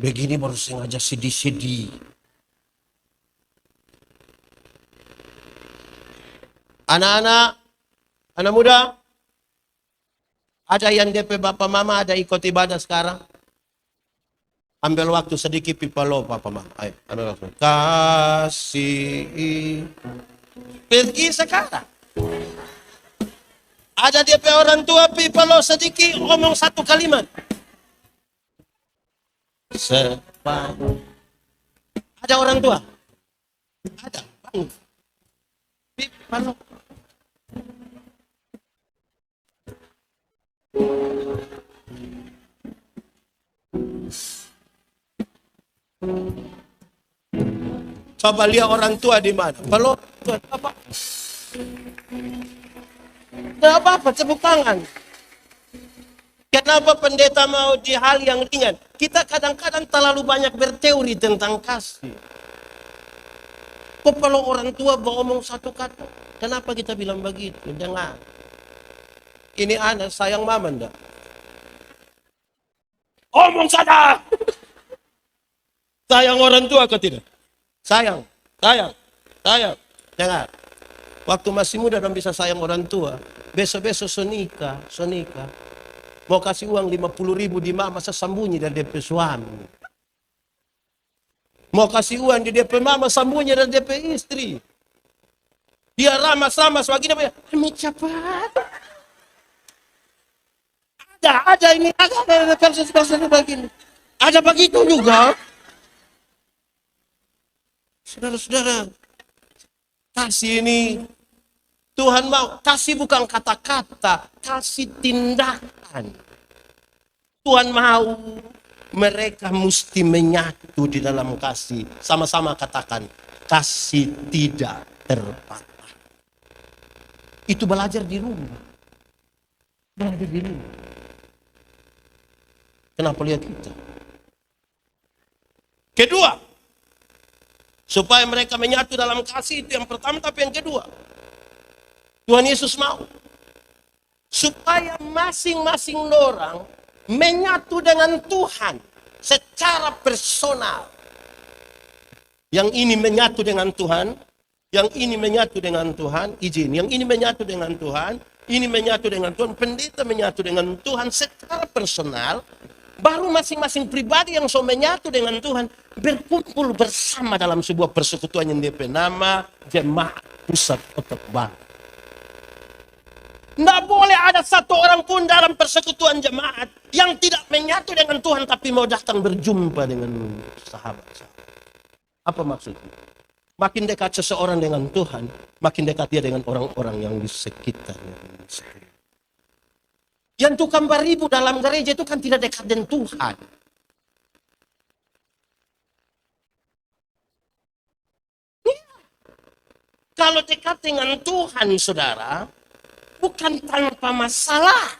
Begini baru sengaja sedih-sedih. Anak-anak, anak muda, ada yang DP bapak mama ada ikut ibadah sekarang? Ambil waktu sedikit pipalo papa mama. Ayo, ambil waktu. Kasih. Pergi sekarang. Ada DP orang tua pipalo sedikit ngomong satu kalimat. Ada orang tua? Ada. Pipalo. Coba lihat orang tua di mana. Kalau apa? Tidak apa-apa, tepuk tangan. Kenapa pendeta mau di hal yang ringan? Kita kadang-kadang terlalu banyak berteori tentang kasih. Kok kalau orang tua ngomong satu kata, kenapa kita bilang begitu? Jangan. Ini anak sayang mama enggak? Omong saja. Sayang orang tua kok tidak? Sayang. Jangan. Waktu masih muda dan bisa sayang orang tua. Besok-besok sonika. Mau kasih uang 50.000 di mama, masa sembunyi dari DP suami. Mau kasih uang di DP mama, sembunyi dari DP istri. Dia ramas begini apa ya? Cepat. ada ini, ada versi begini. Ada begitu juga. Saudara-saudara, kasih ini Tuhan mau, kasih bukan kata-kata, kasih tindakan. Tuhan mau mereka mesti menyatu di dalam kasih. Sama-sama katakan, kasih tidak terpatah. Itu belajar di rumah. Belajar di rumah. Kenapa lihat kita? Kedua, supaya mereka menyatu dalam kasih, itu yang pertama. Tapi yang kedua, Tuhan Yesus mau supaya masing-masing orang menyatu dengan Tuhan secara personal. Yang ini menyatu dengan Tuhan, yang ini menyatu dengan Tuhan, izin, yang ini menyatu dengan Tuhan, ini menyatu dengan Tuhan, pendeta menyatu dengan Tuhan secara personal. Baru masing-masing pribadi yang so menyatu dengan Tuhan berkumpul bersama dalam sebuah persekutuan yang bernama Jemaat Pusat Otak Baru. Tidak boleh ada satu orang pun dalam persekutuan jemaat yang tidak menyatu dengan Tuhan tapi mau datang berjumpa dengan sahabat-sahabat. Apa maksudnya? Makin dekat seseorang dengan Tuhan, makin dekat dia dengan orang-orang yang di sekitarnya. Yang tukang beribu dalam gereja itu kan tidak dekat dengan Tuhan. Kalau dekat dengan Tuhan, saudara, bukan tanpa masalah.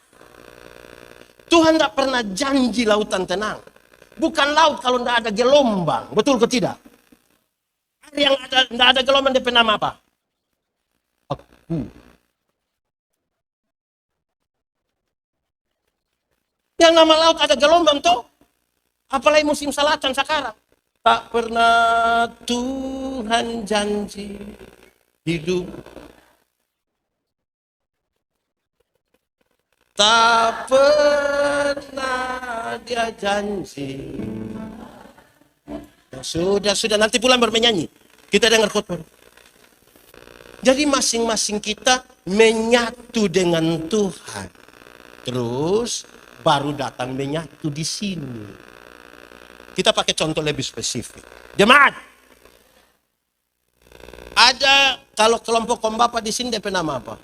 Tuhan tidak pernah janji lautan tenang. Bukan laut kalau tidak ada gelombang. Betul ke tidak? Air yang tidak ada gelombang dia nama apa? Aku. Yang nama laut ada gelombang toh. Apalagi musim salatan sekarang. Tak pernah Tuhan janji hidup. Tak pernah dia janji. Sudah, nanti pulang baru menyanyi. Kita dengar khotbah. Jadi masing-masing kita menyatu dengan Tuhan. Terus baru datang menyatu di sini. Kita pakai contoh lebih spesifik. Jemaat. Ada kalau kelompok Kombapa di sini DP nama apa?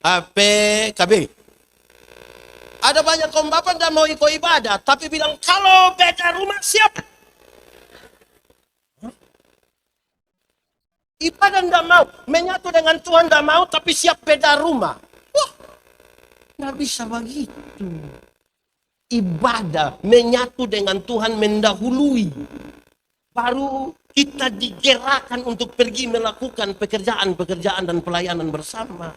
APKB. Ada banyak Kombapa yang mau ikut ibadah, tapi bilang kalau beda rumah siap. Ibadah tidak mau, menyatu dengan Tuhan tidak mau, tapi siap beda rumah. Wah, nggak bisa begitu. Ibadah menyatu dengan Tuhan mendahului. Baru kita digerakkan untuk pergi melakukan pekerjaan-pekerjaan dan pelayanan bersama.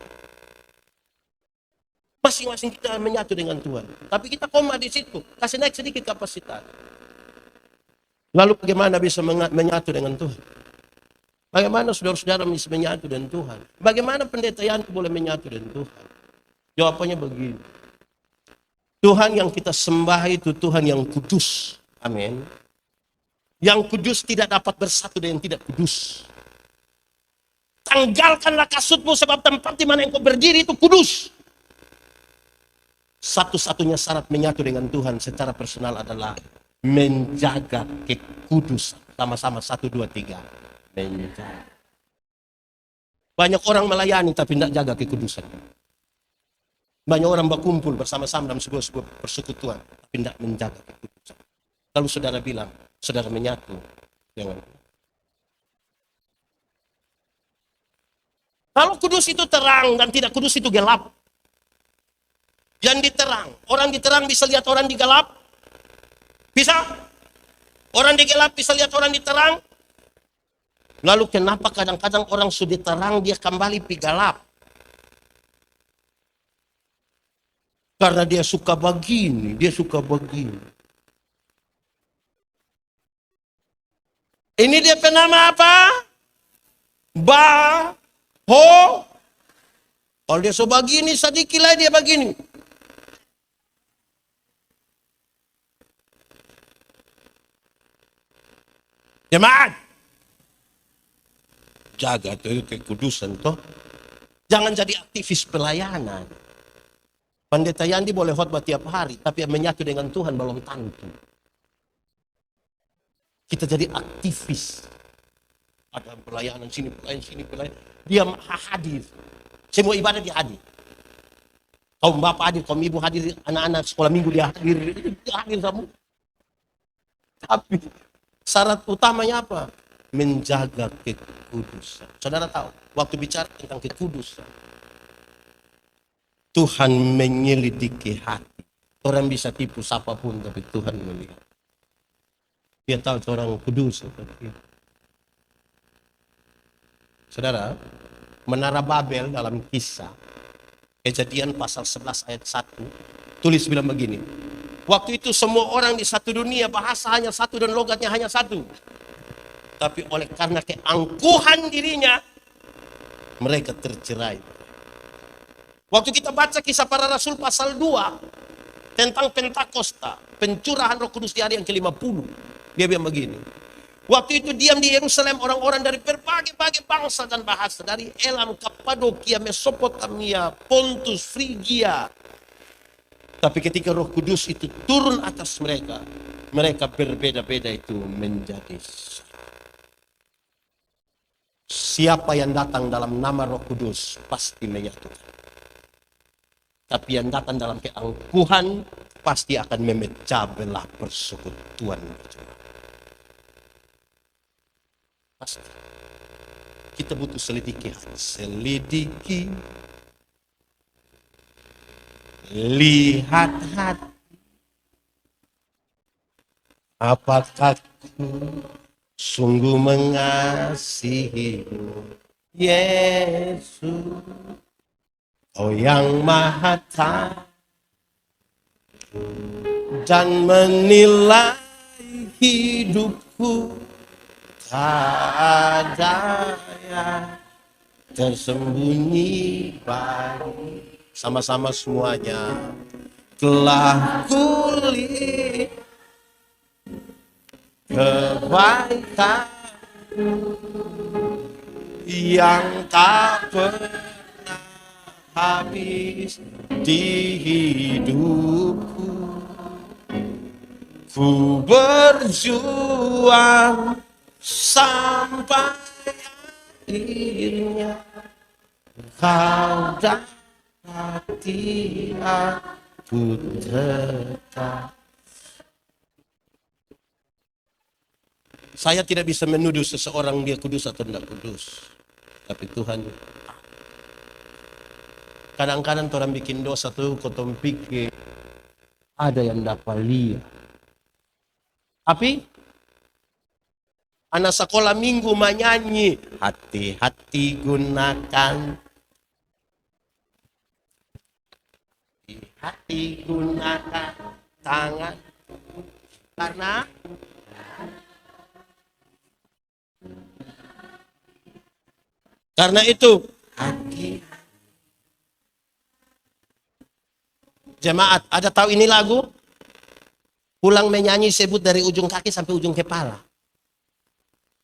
Masing-masing kita menyatu dengan Tuhan. Tapi kita koma di situ. Kasih naik sedikit kapasitas. Lalu bagaimana bisa menyatu dengan Tuhan? Bagaimana saudara-saudara bisa menyatu dengan Tuhan? Bagaimana pendeta Yanto boleh menyatu dengan Tuhan? Jawabannya begini. Tuhan yang kita sembah itu Tuhan yang kudus. Amin. Yang kudus tidak dapat bersatu dengan yang tidak kudus. Tanggalkanlah kasutmu sebab tempat di mana engkau berdiri itu kudus. Satu-satunya syarat menyatu dengan Tuhan secara personal adalah menjaga kekudusan. Sama-sama 1, 2, 3. Menjaga. Banyak orang melayani tapi tidak jaga kekudusan. Banyak orang berkumpul bersama-sama dalam sebuah persekutuan tapi tidak menjaga kekudusan. Lalu saudara bilang, saudara menyatu dengan kalau kudus itu terang dan tidak kudus itu gelap. Yang diterang, orang diterang bisa lihat orang digelap? Bisa? Orang digelap bisa lihat orang diterang? Lalu kenapa kadang-kadang orang sudah terang dia kembali pi gelap? Karena dia suka begini, dia suka begini. Ini dia penama apa? Kalau dia so begini, sedikit lah dia begini. Jemaat, jaga tuh kekudusan toh. Jangan jadi aktivis pelayanan. Pendeta Yandi boleh khotbah tiap hari, tapi yang menyatu dengan Tuhan belum tentu. Kita jadi aktivis. Ada pelayanan sini, pelayanan sini, pelayanan. Dia hadir. Semua ibadah dia hadir. Kaum bapak hadir, kaum ibu hadir, anak-anak sekolah minggu dia hadir semua. Tapi syarat utamanya apa? Menjaga kekudusan. Saudara tahu, waktu bicara tentang kekudusan, Tuhan menyelidiki hati. Orang bisa tipu siapapun, tapi Tuhan melihat. Dia tahu orang kudus. Saudara, Menara Babel dalam kisah Kejadian pasal 11 ayat 1 tulis bilang begini. Waktu itu semua orang di satu dunia bahasa hanya satu dan logatnya hanya satu. Tapi oleh karena keangkuhan dirinya, mereka tercerai. Waktu kita baca kisah para rasul pasal 2 tentang Pentakosta, pencurahan Roh Kudus di hari yang ke-50. Dia bilang begini. Waktu itu diam di Yerusalem orang-orang dari berbagai bangsa dan bahasa. Dari Elam, Kapadokia, Mesopotamia, Pontus, Frigia. Tapi ketika Roh Kudus itu turun atas mereka, mereka berbeda-beda itu menjadi siapa yang datang dalam nama Roh Kudus pasti menyatukan. Tapi yang datang dalam keangkuhan pasti akan memecah belah persekutuan. Pasti. Kita butuh selidiki hati. Selidiki. Lihat hati. Apakah ku sungguh mengasihimu, Yesus, oh yang maha tahu dan menilai hidupku, tak ada yang tersembunyi bagi. Sama-sama semuanya. Telah kulihat kebaikan yang tak pernah habis di hidupku. Ku berjuang sampai akhirnya kau dapati aku tetap. Saya tidak bisa menuduh seseorang dia kudus atau tidak kudus. Tapi Tuhan, kadang-kadang orang bikin dosa tuh kotong pikir ada yang dapat lihat. Tapi anak sekolah minggu menyanyi, hati-hati gunakan, hati gunakan tangan, karena itu hati. Jemaat, ada tahu ini lagu? Pulang menyanyi sebut dari ujung kaki sampai ujung kepala.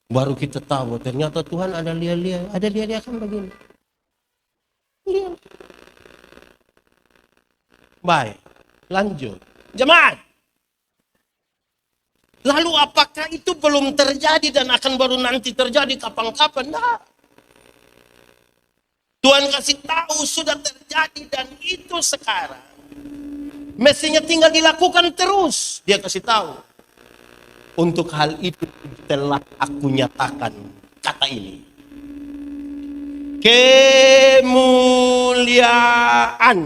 Baru kita tahu ternyata Tuhan ada lia-lia, kan begini. Lihat. Baik, lanjut. Jemaat. Lalu apakah itu belum terjadi dan akan baru nanti terjadi kapan-kapan? Nah. Tuhan kasih tahu sudah terjadi dan itu sekarang. Mestinya tinggal dilakukan terus. Dia kasih tahu. Untuk hal itu telah aku nyatakan kata ini. Kemuliaan.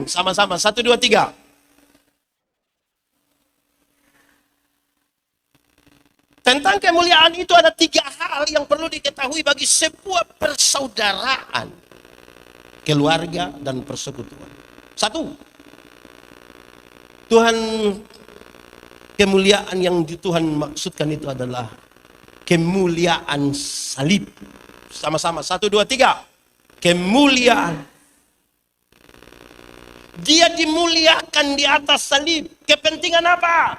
Sama-sama. 1, 2, 3. Tentang kemuliaan itu ada 3 hal yang perlu diketahui bagi sebuah persaudaraan, keluarga, dan persekutuan. 1. Tuhan, kemuliaan yang Tuhan maksudkan itu adalah kemuliaan salib. Sama-sama. 1, 2, 3. Kemuliaan. Dia dimuliakan di atas salib. Kepentingan apa?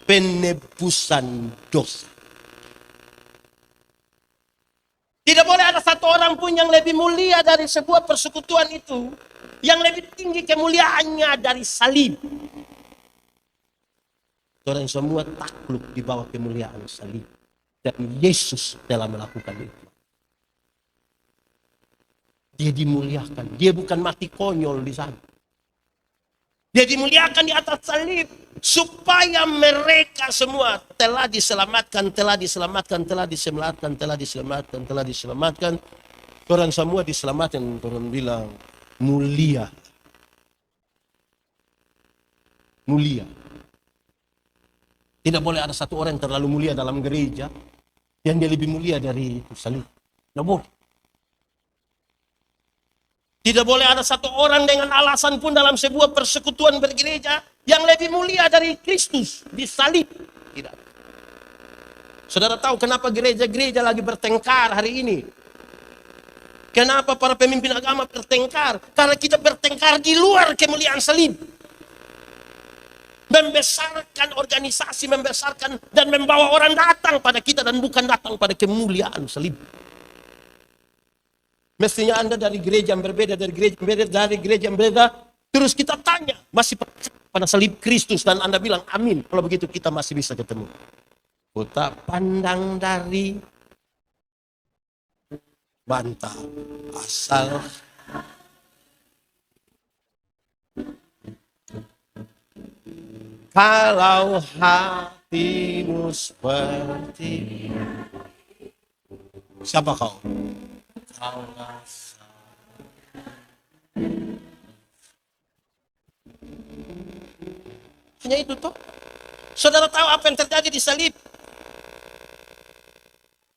Penebusan dosa. Tidak boleh ada satu orang pun yang lebih mulia dari sebuah persekutuan itu. Yang lebih tinggi kemuliaannya dari salib. Orang semua takluk di bawah kemuliaan salib. Dan Yesus telah melakukan itu. Dia dimuliakan. Dia bukan mati konyol di sana. Dia dimuliakan di atas salib. Supaya mereka semua telah diselamatkan, telah diselamatkan, telah diselamatkan, telah diselamatkan, telah diselamatkan. Orang semua diselamatkan. Orang bilang mulia. Mulia. Tidak boleh ada satu orang yang terlalu mulia dalam gereja yang dia lebih mulia dari salib. Tidak boleh. Tidak boleh ada satu orang dengan alasan pun dalam sebuah persekutuan bergereja yang lebih mulia dari Kristus di salib. Tidak. Saudara tahu kenapa gereja-gereja lagi bertengkar hari ini? Kenapa para pemimpin agama bertengkar? Karena kita bertengkar di luar kemuliaan salib. Membesarkan organisasi, membesarkan dan membawa orang datang pada kita dan bukan datang pada kemuliaan salib. Mestinya Anda dari gereja yang berbeda, dari gereja yang berbeda, terus kita tanya, masih pada salib Kristus, dan Anda bilang amin. Kalau begitu kita masih bisa ketemu. Kota pandang dari bantah asal kalau hatimu seperti siapa kau? Hanya itu tuh. Saudara tahu apa yang terjadi di salib?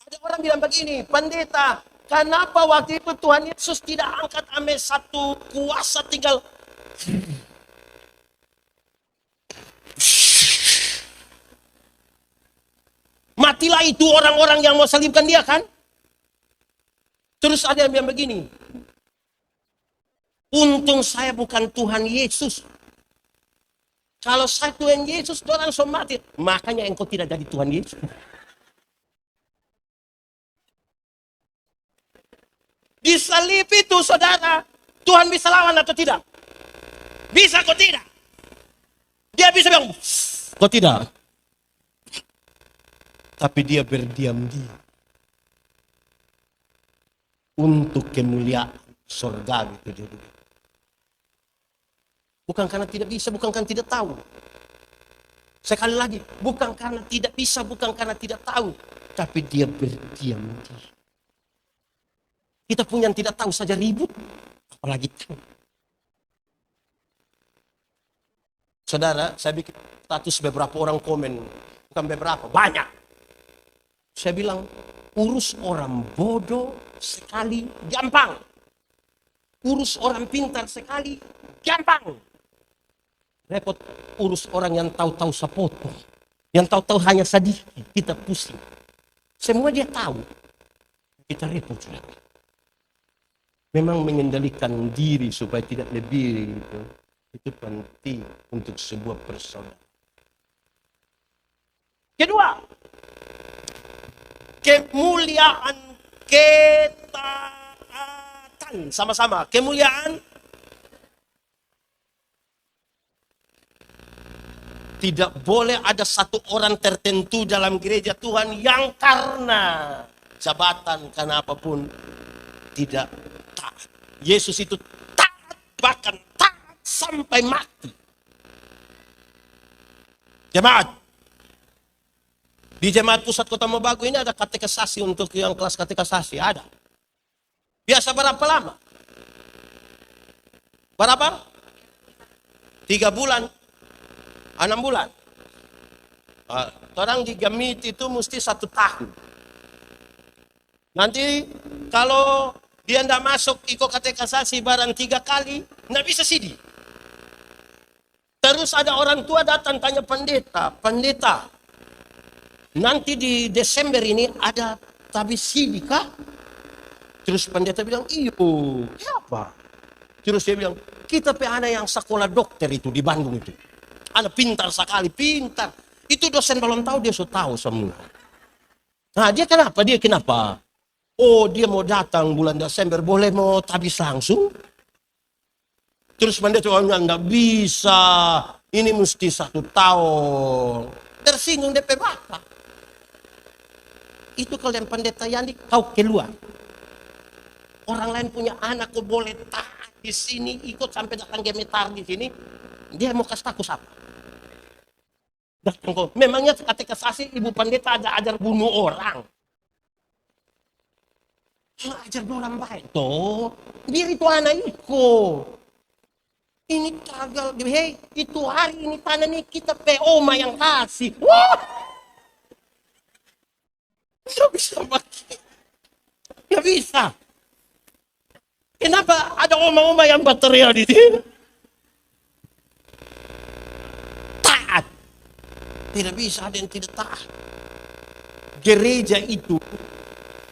Ada orang bilang begini, pendeta, kenapa waktu itu Tuhan Yesus tidak angkat ame satu kuasa tinggal matilah itu orang-orang yang mau salibkan dia kan? Terus ada yang bilang begini, untung saya bukan Tuhan Yesus. Kalau saya Tuhan Yesus, orang so mati. Makanya engkau tidak jadi Tuhan Yesus. Di salib itu, saudara, Tuhan bisa lawan atau tidak? Bisa kok tidak? Dia bisa bilang, kok tidak? Tapi dia berdiam-diam. Untuk kemuliaan surgawi itu dia. Bukan karena tidak bisa, bukan karena tidak tahu. Sekali lagi, bukan karena tidak bisa, bukan karena tidak tahu. Tapi dia berdiam-diam. Kita punya yang tidak tahu saja ribut, apalagi tahu. Saudara, saya bikin status beberapa orang komen. Bukan beberapa, banyak. Saya bilang, urus orang bodoh sekali gampang. Urus orang pintar sekali gampang. Repot urus orang yang tahu-tahu sapotong. Yang tahu-tahu hanya sedikit, kita pusing. Semua dia tahu. Kita repot. Memang mengendalikan diri supaya tidak lebih itu penting untuk sebuah persaudaraan. Kedua, kemuliaan ketaatan. Sama-sama, kemuliaan. Tidak boleh ada satu orang tertentu dalam gereja Tuhan yang karena jabatan, karena apapun, tidak taat. Yesus itu taat, bahkan taat sampai mati. Jemaat, di Jemaat Pusat Kota Mobagu ini ada katekisasi untuk yang kelas katekisasi, ada. Biasa berapa lama? Berapa? 3 bulan. 6 bulan. Orang di Gamit itu mesti 1 tahun. Nanti kalau dia tidak masuk ikut katekisasi barang 3 kali, tidak bisa sidi. Terus ada orang tua datang tanya pendeta, nanti di Desember ini ada tabis sidi kah? Terus pendeta bilang, iyo, kenapa? Terus dia bilang, kita pe anak yang sekolah dokter itu di Bandung itu. Anak pintar sekali, pintar. Itu dosen belum tahu, dia sudah tahu semua. Nah, dia kenapa? Oh, dia mau datang bulan Desember, boleh mau tabis langsung? Terus pendeta orangnya nggak bisa, ini mesti 1 tahun. Tersinggung DP Bapak. Itu kalian pendeta Yani, kau keluar. Orang lain punya anak, kau boleh taat di sini, ikut sampai datang gemetar di sini. Dia mau kasih takut apa? Datang kau. Memangnya ketika kasasi ibu pendeta ajar bunuh orang. Ajar orang baik toh. Biar itu anak ikut. Ini tagal, hei, itu hari ini tanah ini kita PO yang kasih. Wah, nggak bisa pakai, nggak bisa. Kenapa ada oma-oma yang bateria di sini? Taat, tidak bisa ada yang tidak taat. Gereja itu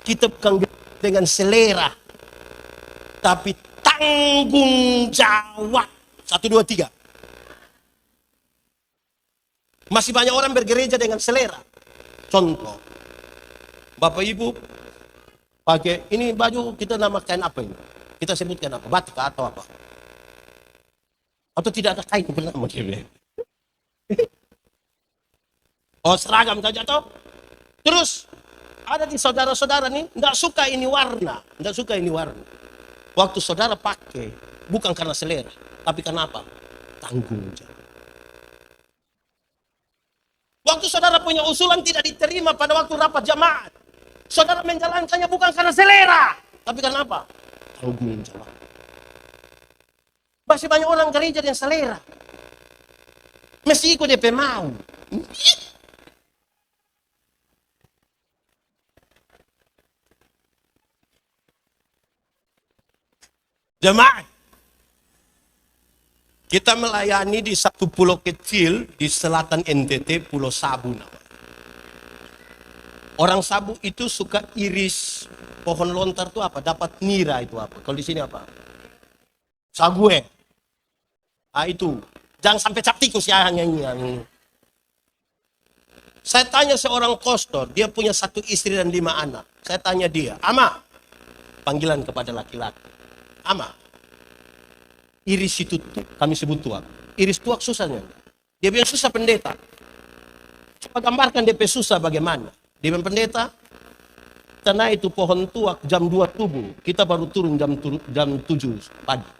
kita bukan dengan selera, tapi tanggung jawab. 1, 2, 3. Masih banyak orang bergereja dengan selera. Contoh, Bapak Ibu pakai ini baju, kita namakan apa ini? Kita sebutkan apa? Batik atau apa? Atau tidak ada kain bernama dia? Oh, seragam saja toh. Terus ada di saudara-saudara nih enggak suka ini warna, enggak suka ini warna. Waktu saudara pakai bukan karena selera, tapi karena apa? Tanggung jawab. Waktu saudara punya usulan tidak diterima pada waktu rapat jamaat, saudara menjalankannya bukan karena selera, tapi karena apa? Tanggung jawab. Masih banyak orang gereja dengan selera. Mesti ikut DP mau. Jemaat, kita melayani di satu pulau kecil di selatan NTT, Pulau Sabu. Orang Sabu itu suka iris pohon lontar itu apa? Dapat nira itu apa? Kalau di sini apa? Sague. Ah itu. Jangan sampai cap tikus ya yang. Saya tanya seorang kostor, dia punya 1 istri dan 5 anak. Saya tanya dia, Ama, panggilan kepada laki-laki. Ama, iris itu kami sebut tuak. Iris tuak susahnya. Dia bilang susah pendeta. Coba gambarkan DP susah bagaimana. Dia bilang pendeta, tanah itu pohon tuak jam 2 subuh. Kita baru turun jam 7 pagi.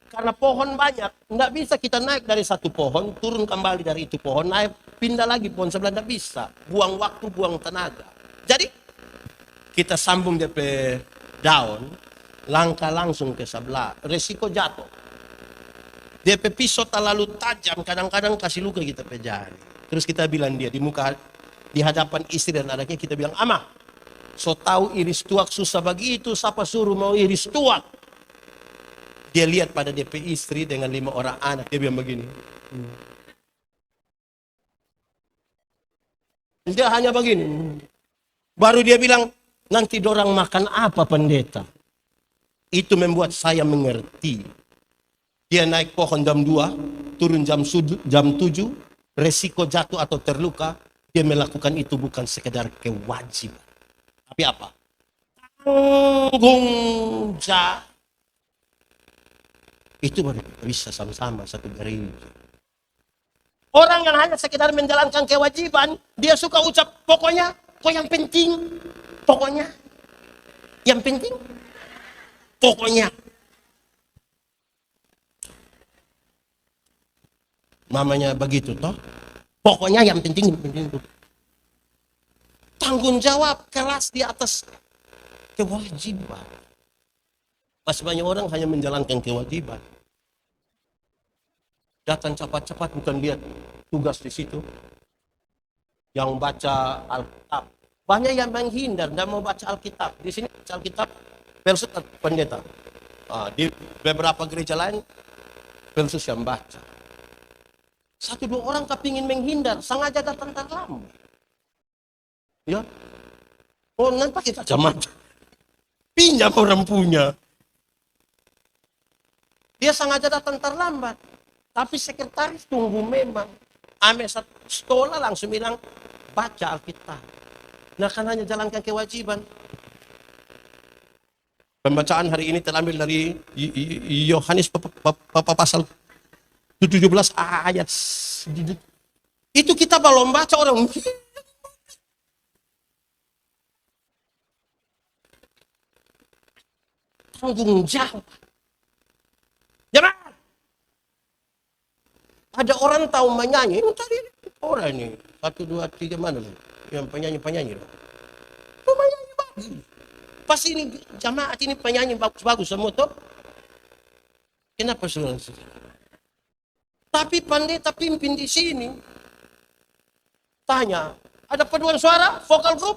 Karena pohon banyak, nggak bisa kita naik dari satu pohon, turun kembali dari itu pohon, naik, pindah lagi pohon sebelah, nggak bisa. Buang waktu, buang tenaga. Jadi, kita sambung DP daun, langkah langsung ke sebelah, resiko jatuh. DP pisau terlalu tajam, kadang-kadang kasih luka kita pe jari. Terus kita bilang dia di muka, di hadapan istri dan anaknya, kita bilang, Ama, so tahu iris tuak susah begitu, siapa suruh mau iris tuak? Dia lihat pada DP istri dengan 5 orang anak, dia bilang begini. Dia hanya begini. Baru dia bilang, nanti dorang makan apa pendeta? Itu membuat saya mengerti. Dia naik pohon jam 2, turun jam 7, resiko jatuh atau terluka, dia melakukan itu bukan sekedar kewajiban. Tapi apa? Tanggung jawab. Itu baru bisa sama-sama satu gereja. Orang yang hanya sekedar menjalankan kewajiban, dia suka ucap, pokoknya, kok yang penting, pokoknya, yang penting, pokoknya. Mamanya begitu toh. Pokoknya yang penting itu. Tanggung jawab keras di atas kewajiban. Masih banyak orang hanya menjalankan kewajiban. Datang cepat-cepat bukan lihat tugas di situ. Yang baca Alkitab. Banyak yang menghindar, tidak mau baca Alkitab. Di sini baca Alkitab versus pendeta. Di beberapa gereja lain versus yang baca. 1-2 orang kepingin menghindar, sengaja datang terlambat. Ya, oh nanti pakai kacamata. Pinjam orang punya. Dia sengaja datang terlambat. Tapi sekretaris tunggu memang. Ame sekolah langsung bilang, baca Alkitab. Nah kan hanya jalankan kewajiban. Pembacaan hari ini terambil dari Yohanes pasal 17 ayat. Itu kita belum baca orang tanggung jawab. Jangan. Ada orang tahu menyanyi, ini tadi orang ini 1, 2, 3 mana loh? Yang penyanyi loh. Itu menyanyi bagus. Pas ini jamaat ini penyanyi bagus-bagus semua tuh. Kenapa saudara? Tapi pendeta pimpin di sini tanya, ada paduan suara, vokal group?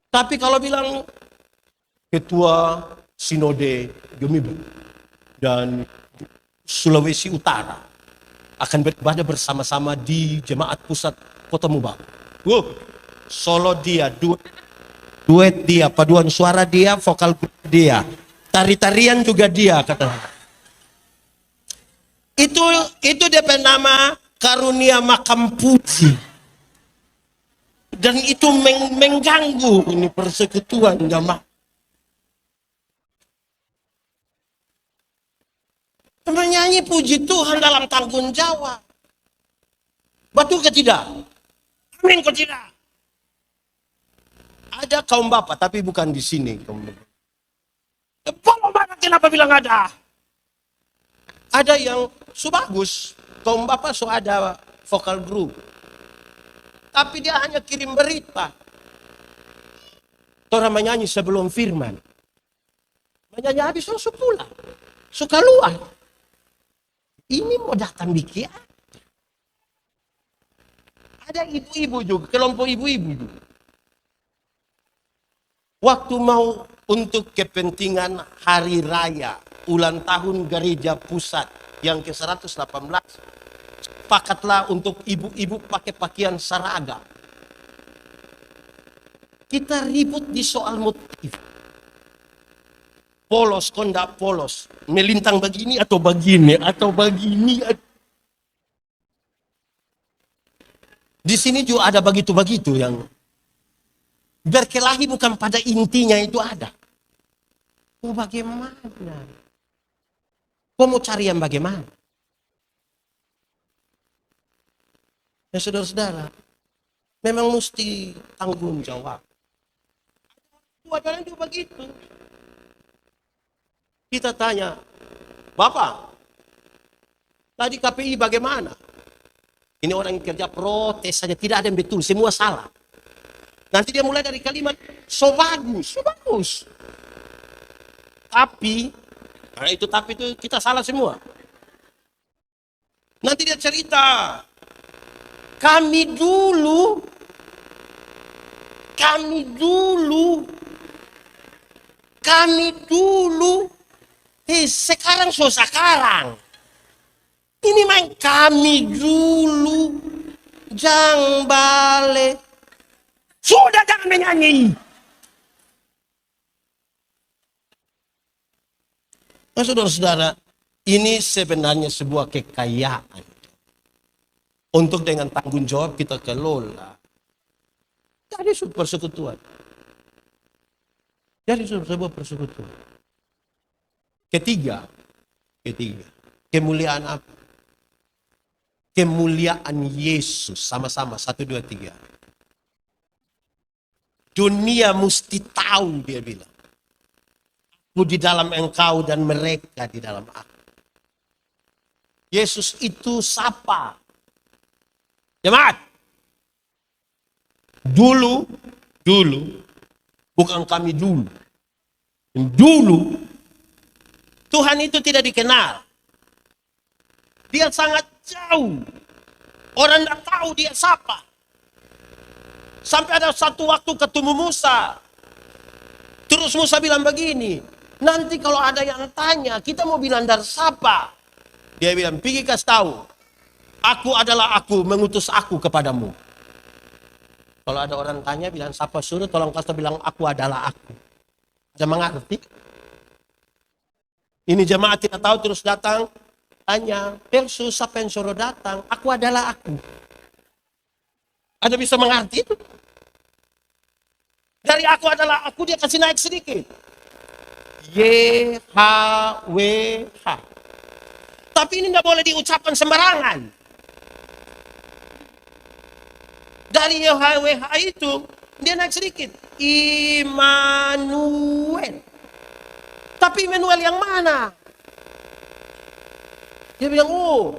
Tapi kalau bilang ketua sinode Gemiben dan Sulawesi Utara akan beribadah bersama-sama di Jemaat Pusat Kota Mubang. Solo dia, duet dia, paduan suara dia, vokal dia, tari-tarian juga dia, kata. Itu dia nama karunia makam puji. Dan itu mengganggu ini persekutuan jamaah. Menyanyi puji Tuhan dalam tanggung jawab. Betul ke tidak? Amin ke tidak? Ada kaum bapak, tapi bukan di sini. Kaum bapak kenapa bilang ada? Ada yang bagus, kaum bapak ada vokal group. Tapi dia hanya kirim berita. Orang menyanyi sebelum firman. Menyanyi habis langsung pulang. Suka luar. Ini mau datang bikin. Ada ibu-ibu juga, kelompok ibu-ibu juga. Waktu mau untuk kepentingan hari raya ulang tahun gereja pusat yang ke-118, sepakatlah untuk ibu-ibu pakai pakaian seragam. Kita ribut di soal motif. Polos, kondak polos, melintang begini atau begini atau begini. Di sini juga ada begitu-begitu yang berkelahi bukan pada intinya itu ada. Oh bagaimana? Kau mau cari yang bagaimana? Ya saudara-saudara, memang mesti tanggung jawab. Wajarnya juga begitu. Kita tanya, Bapak, tadi KPI bagaimana? Ini orang yang kerja protes saja, tidak ada yang betul, semua salah. Nanti dia mulai dari kalimat, so bagus. Tapi, nah itu tapi itu kita salah semua. Nanti dia cerita, kami dulu, sekarang. Ini main kami dulu, jang balik. Sudah jangan menyanyi. Nah, saudara-saudara, ini sebenarnya sebuah kekayaan. Untuk dengan tanggung jawab kita kelola. Jadi persekutuan. Jadi sebuah persekutuan. Ketiga, kemuliaan apa? Kemuliaan Yesus. Sama-sama, 1, 2, 3. Dunia mesti tahu, dia bilang. Aku di dalam engkau dan mereka di dalam aku. Yesus itu siapa? Jemaat. Dulu, bukan kami dulu. Dulu, Tuhan itu tidak dikenal. Dia sangat jauh. Orang tidak tahu dia siapa. Sampai ada satu waktu ketemu Musa. Terus Musa bilang begini, nanti kalau ada yang tanya, kita mau bilang dari siapa? Dia bilang, pergi kasih tahu. Aku adalah aku, mengutus aku kepadamu. Kalau ada orang tanya, bilang siapa suruh, tolong kasih bilang aku adalah aku. Ada mengerti? Ini jemaat tidak tahu terus datang, tanya, Persus siapa yang suruh datang? Aku adalah aku. Ada bisa mengerti itu? Dari aku adalah aku, dia kasih naik sedikit. YHWH. Tapi ini nggak boleh diucapkan sembarangan. Dari YHWH itu, dia naik sedikit. Immanuel. Tapi Immanuel yang mana? Dia bilang, oh,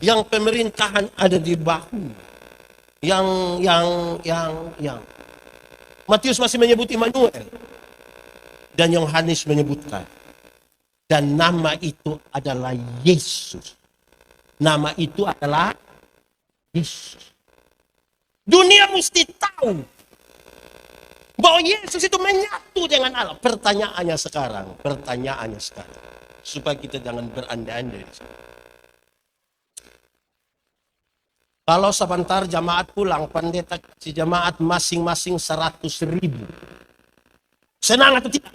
yang pemerintahan ada di bahu. Yang. Matius masih menyebut Immanuel. Dan Yohanes menyebutkan. Dan nama itu adalah Yesus. Nama itu adalah Yesus. Dunia mesti tahu bahwa Yesus itu menyatu dengan Allah. Pertanyaannya sekarang. Supaya kita jangan berandai-andai. Kalau sebentar jamaat pulang, pendeta si jamaat masing-masing 100.000. Senang atau tidak?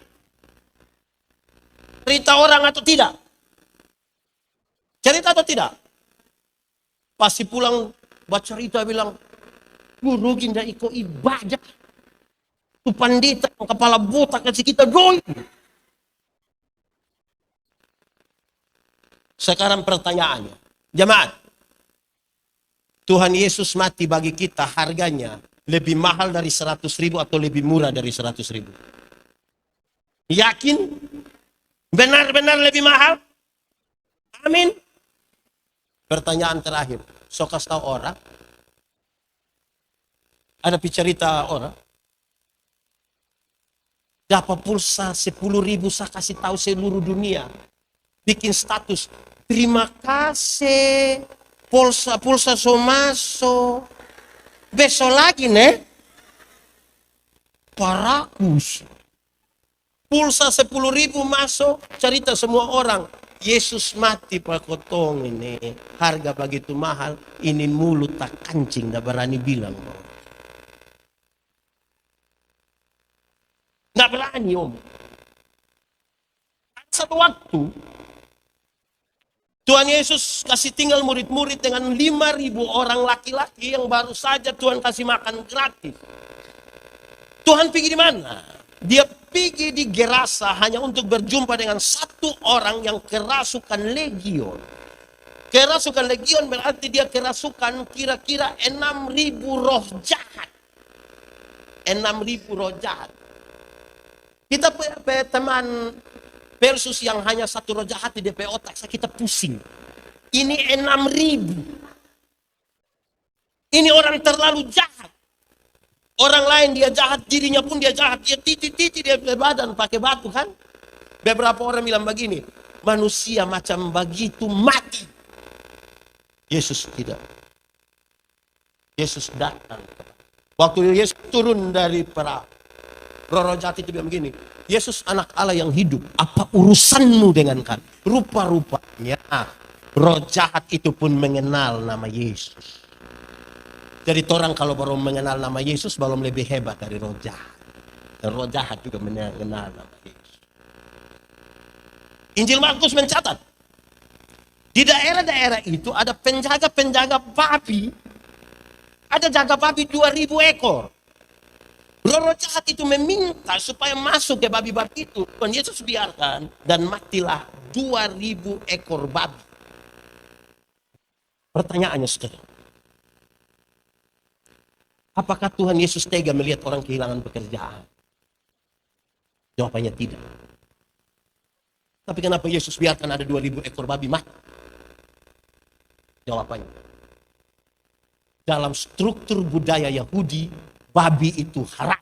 Cerita orang atau tidak? Cerita atau tidak? Pasti pulang baca cerita bilang, guru ginda iko ibadah. Itu pandita yang kepala botak kasih kita doi. Sekarang pertanyaannya, jemaat, Tuhan Yesus mati bagi kita harganya lebih mahal dari 100.000 atau lebih murah dari 100.000? Yakin? Benar-benar lebih mahal? Amin. Pertanyaan terakhir, sok kasih tahu orang. Ada cerita orang. Dapat pulsa 10.000 saya kasih tahu seluruh dunia. Bikin status. Terima kasih. Pulsa somaso. Besok lagi nih. Parakus. Pulsa 10.000 masuk. Cerita semua orang. Yesus mati pakotong ini. Harga begitu mahal. Ini mulut tak kancing. Tak berani bilang. Nggak berani om. Satu waktu Tuhan Yesus kasih tinggal murid-murid dengan 5.000 orang laki-laki yang baru saja Tuhan kasih makan gratis. Tuhan pergi di mana? Dia pergi di Gerasa hanya untuk berjumpa dengan satu orang yang kerasukan legion. Kerasukan legion berarti dia kerasukan kira-kira 6.000 roh jahat. 6.000 roh jahat. Kita punya teman versus yang hanya satu roh jahat di DP otak, kita pusing. Ini 6.000. Ini orang terlalu jahat. Orang lain dia jahat, dirinya pun dia jahat. Dia titi-titi dia badan pakai batu kan. Beberapa orang bilang begini, manusia macam begitu mati. Yesus tidak. Yesus datang. Waktu Yesus turun dari perahu, roh jahat itu bilang begini, Yesus anak Allah yang hidup, apa urusanmu dengan kami? Rupa-rupanya roh jahat itu pun mengenal nama Yesus. Jadi orang kalau baru mengenal nama Yesus belum lebih hebat dari roh jahat. Dan roh jahat juga mengenal nama Yesus. Injil Markus mencatat, di daerah-daerah itu ada penjaga-penjaga babi. Ada jaga babi 2.000 ekor. Roh jahat itu meminta supaya masuk ke babi-babi itu. Tuhan Yesus biarkan dan matilah 2.000 ekor babi. Pertanyaannya sekarang, apakah Tuhan Yesus tega melihat orang kehilangan pekerjaan? Jawabannya tidak. Tapi kenapa Yesus biarkan ada 2.000 ekor babi mati? Jawabannya, dalam struktur budaya Yahudi, babi itu haram.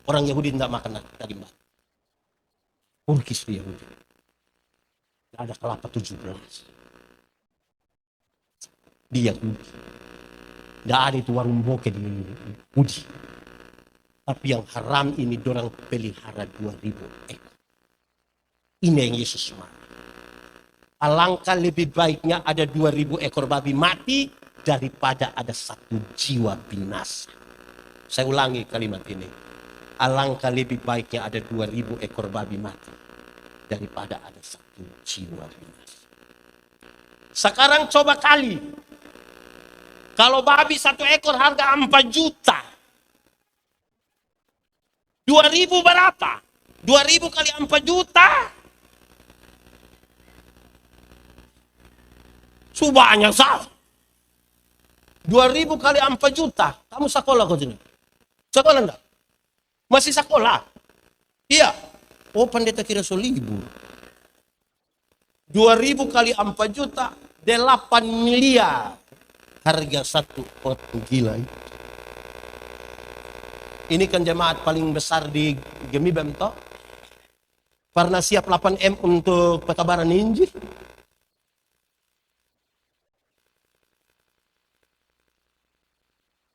Orang Yahudi tidak makan daging babi. Urkis di Yahudi. Tidak ada kelapa 17. Di Yahudi. Tidak ada itu warung boke di Yahudi. Tapi yang haram ini dorang pelihara 2.000 ekor. Ini yang Yesus mau. Alangkah lebih baiknya ada 2.000 ekor babi mati daripada ada satu jiwa binasa. Saya ulangi kalimat ini. Alangkah lebih baiknya ada 2.000 ekor babi mati daripada ada satu jiwa binasa. Sekarang coba kali. Kalau babi satu ekor harga 4 juta. 2.000 berapa? 2.000 kali 4 juta. Banyak sah. 2.000 kali 4 juta. Kamu sekolah kau sini? Sekolah enggak? Masih sekolah? Iya. Oh, pendeta kira libur. 2.000 kali 4 juta, 8 miliar. Harga satu orang gila. Ini kan jemaat paling besar di Gemibem toh. Pernah siap 8M untuk pekabaran Injil.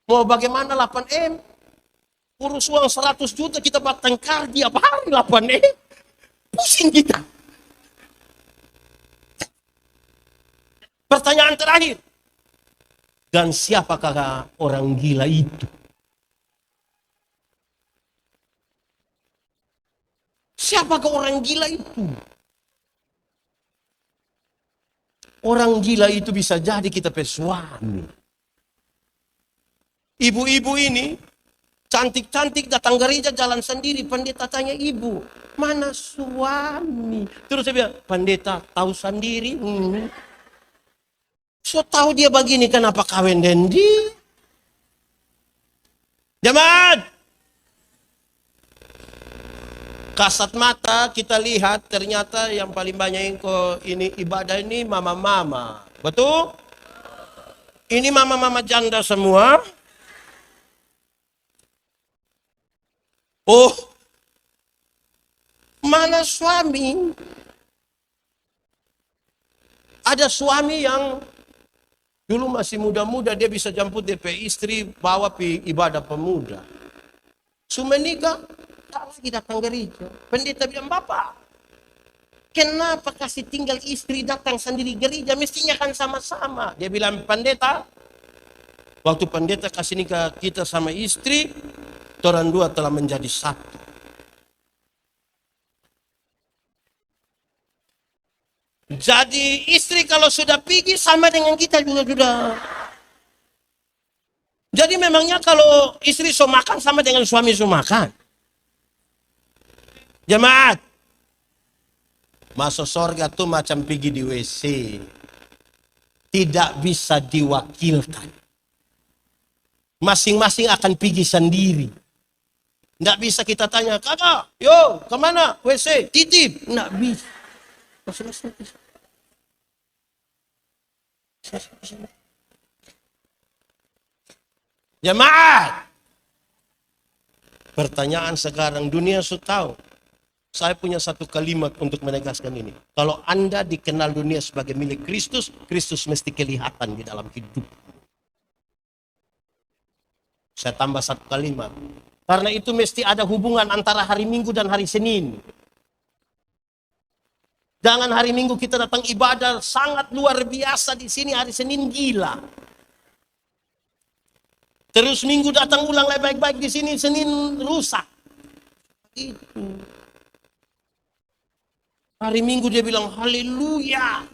Mau bagaimana 8M? Urus uang 100 juta kita bertengkar tiap hari 8M. Pusing kita. Pertanyaan terakhir. Dan siapakah orang gila itu? Siapakah orang gila itu? Orang gila itu bisa jadi kita suami. Ibu-ibu ini cantik-cantik datang gereja jalan sendiri. Pendeta tanya ibu, mana suami? Terus saya bilang, pendeta tahu sendiri. So tahu dia begini, kenapa kawin dan dia? Jemaat, kasat mata kita lihat ternyata yang paling banyak ini ibadah ini mama-mama. Betul? Ini mama-mama janda semua. Oh, mana suami? Ada suami yang dulu masih muda-muda, dia bisa jemput DP istri, bawa pi ibadah pemuda. Sumenikah, tak lagi datang gereja. Pendeta bilang, Bapak, kenapa kasih tinggal istri datang sendiri gereja? Mestinya kan sama-sama. Dia bilang, pendeta, waktu pendeta kasih nikah kita sama istri, orang dua telah menjadi satu. Jadi istri kalau sudah pergi sama dengan kita juga sudah. Jadi memangnya kalau istri so makan sama dengan suami so makan. Jemaat, masuk surga tuh macam pergi di WC. Tidak bisa diwakilkan. Masing-masing akan pergi sendiri. Nggak bisa kita tanya, kakak, yo kemana? WC, titip. Nggak bisa. Jemaat, pertanyaan sekarang dunia sudah tahu. Saya punya satu kalimat untuk menegaskan ini. Kalau Anda dikenal dunia sebagai milik Kristus, Kristus mesti kelihatan di dalam hidup. Saya tambah satu kalimat. Karena itu mesti ada hubungan antara hari Minggu dan hari Senin. Jangan hari Minggu kita datang ibadah sangat luar biasa di sini, hari Senin gila. Terus Minggu datang ulang baik-baik di sini, Senin rusak. Itu. Hari Minggu dia bilang haleluya.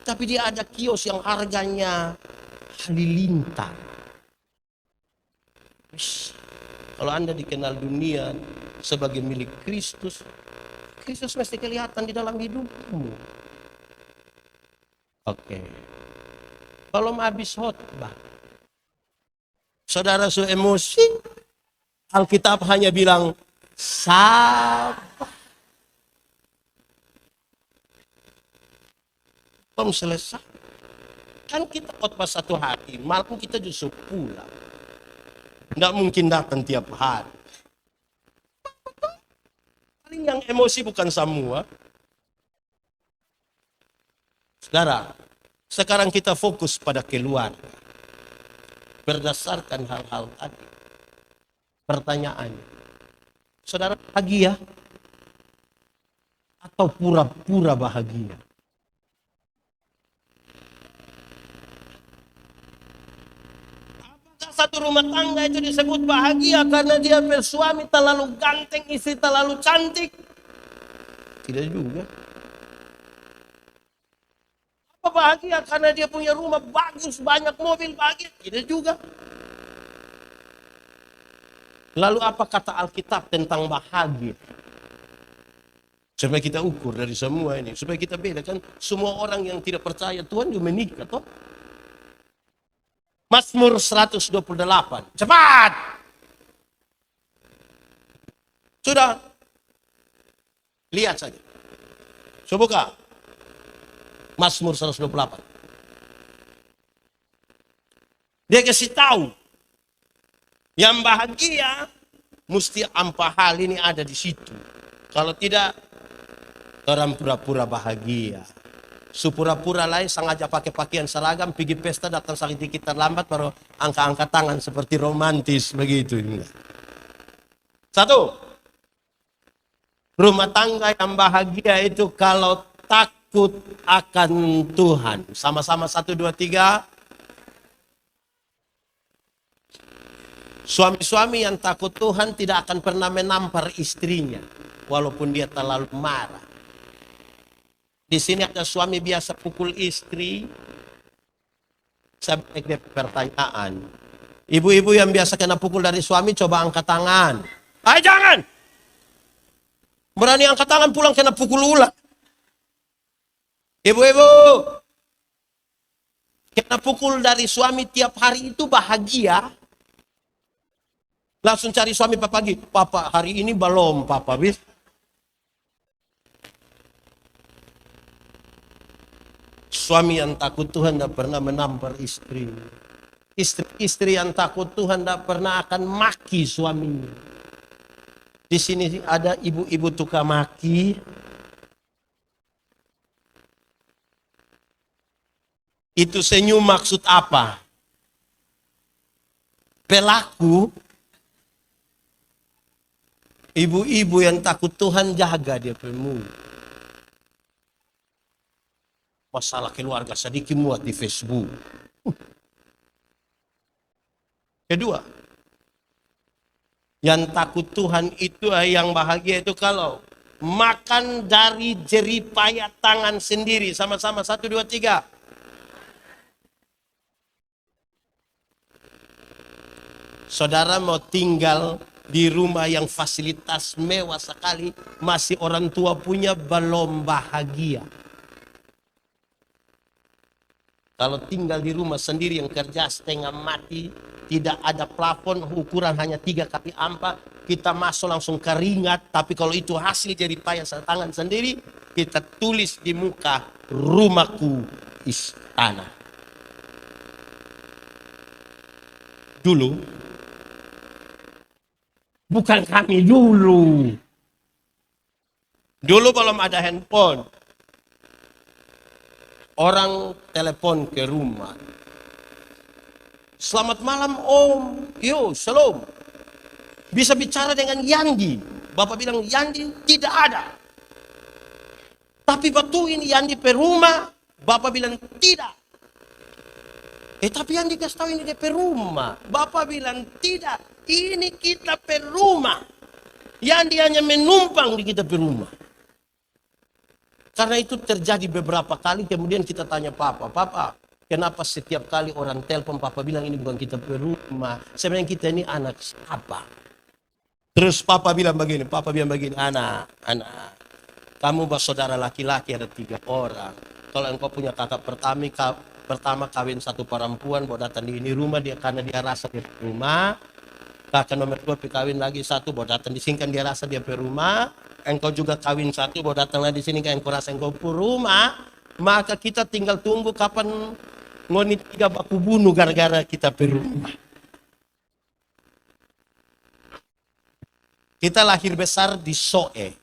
Tapi dia ada kios yang harganya halilintar. Kalau Anda dikenal dunia sebagai milik Kristus, Kristus mesti kelihatan di dalam hidupmu. Oke. Kalau habis khotbah, saudara su emosi, Alkitab hanya bilang sabar. Belum selesai. Kan kita khotbah satu hari, malam kita justru pulang. Nggak mungkin datang tiap hari. Paling yang emosi bukan semua. Saudara, sekarang kita fokus pada keluarga. Berdasarkan hal-hal tadi. Pertanyaannya, saudara bahagia atau pura-pura bahagia? Satu rumah tangga itu disebut bahagia karena dia bersuami terlalu ganteng, istri terlalu cantik? Tidak juga. Apa bahagia karena dia punya rumah bagus, banyak mobil? Bahagia? Tidak juga. Lalu apa kata Alkitab tentang bahagia? Supaya kita ukur dari semua ini. Supaya kita bedakan semua orang yang tidak percaya Tuhan juga menikah. Toh? Mazmur 128. Cepat! Sudah. Lihat saja. Coba buka. Mazmur 128. Dia kasih tahu. Yang bahagia, mesti empat hal ini ada di situ. Kalau tidak, orang pura-pura bahagia. Supura-pura lain sengaja pakai pakaian seragam, pergi pesta, datang sedikit terlambat, baru angkat-angkat tangan seperti romantis begitu. Satu, rumah tangga yang bahagia itu kalau takut akan Tuhan. Sama-sama 1, 2, 3. Suami-suami yang takut Tuhan tidak akan pernah menampar istrinya, walaupun dia terlalu marah. Di sini ada suami biasa pukul istri. Saya beri pertanyaan. Ibu-ibu yang biasa kena pukul dari suami, coba angkat tangan. Ayo jangan! Berani angkat tangan pulang kena pukul ulang. Ibu-ibu, kena pukul dari suami tiap hari itu bahagia. Langsung cari suami pagi. Papa hari ini belum papa bis. Suami yang takut Tuhan tidak pernah menampar istri. Istri yang takut Tuhan tidak pernah akan maki suaminya. Di sini ada ibu-ibu tukang maki. Itu senyum maksud apa? Pelaku. Ibu-ibu yang takut Tuhan jaga dia mulut. Masalah keluarga sedikit muat di Facebook. Kedua, yang takut Tuhan itu yang bahagia itu kalau makan dari jeripaya tangan sendiri. Sama-sama 1, 2, 3. Saudara mau tinggal di rumah yang fasilitas mewah sekali, masih orang tua punya, belum bahagia. Kalau tinggal di rumah sendiri yang kerja setengah mati, tidak ada plafon, ukuran hanya 3 kali 4, kita masuk langsung keringat. Tapi kalau itu hasil jeripaya tangan sendiri, kita tulis di muka, rumahku istana. Dulu, bukan kami dulu. Dulu belum ada handphone. Orang telepon ke rumah. Selamat malam om. Yo, shalom. Bisa bicara dengan Yandi. Bapak bilang Yandi tidak ada. Tapi batuin Yandi per rumah. Bapak bilang tidak. Tapi Yandi kasih tahu ini dia per rumah. Bapak bilang tidak. Ini kita per rumah. Yandi hanya menumpang di kita per rumah. Karena itu terjadi beberapa kali, kemudian kita tanya Papa, kenapa setiap kali orang telepon Papa bilang ini bukan kita per rumah, sebenarnya kita ini anak siapa? Terus Papa bilang begini, anak, kamu bersaudara laki-laki ada 3 orang. Kalau engkau punya kakak pertama kawin 1 perempuan, bawa datang di ini rumah dia karena dia rasa dia per rumah. Kakak nomor 2 kawin lagi 1, bawa datang di sini kan dia rasa dia per rumah. Engkau juga kawin 1, bawa datanglah di sini kan engkau rasa engkau per rumah. Maka kita tinggal tunggu kapan ngoni 3 baku bunuh gara-gara kita per rumah. Kita lahir besar di Soe,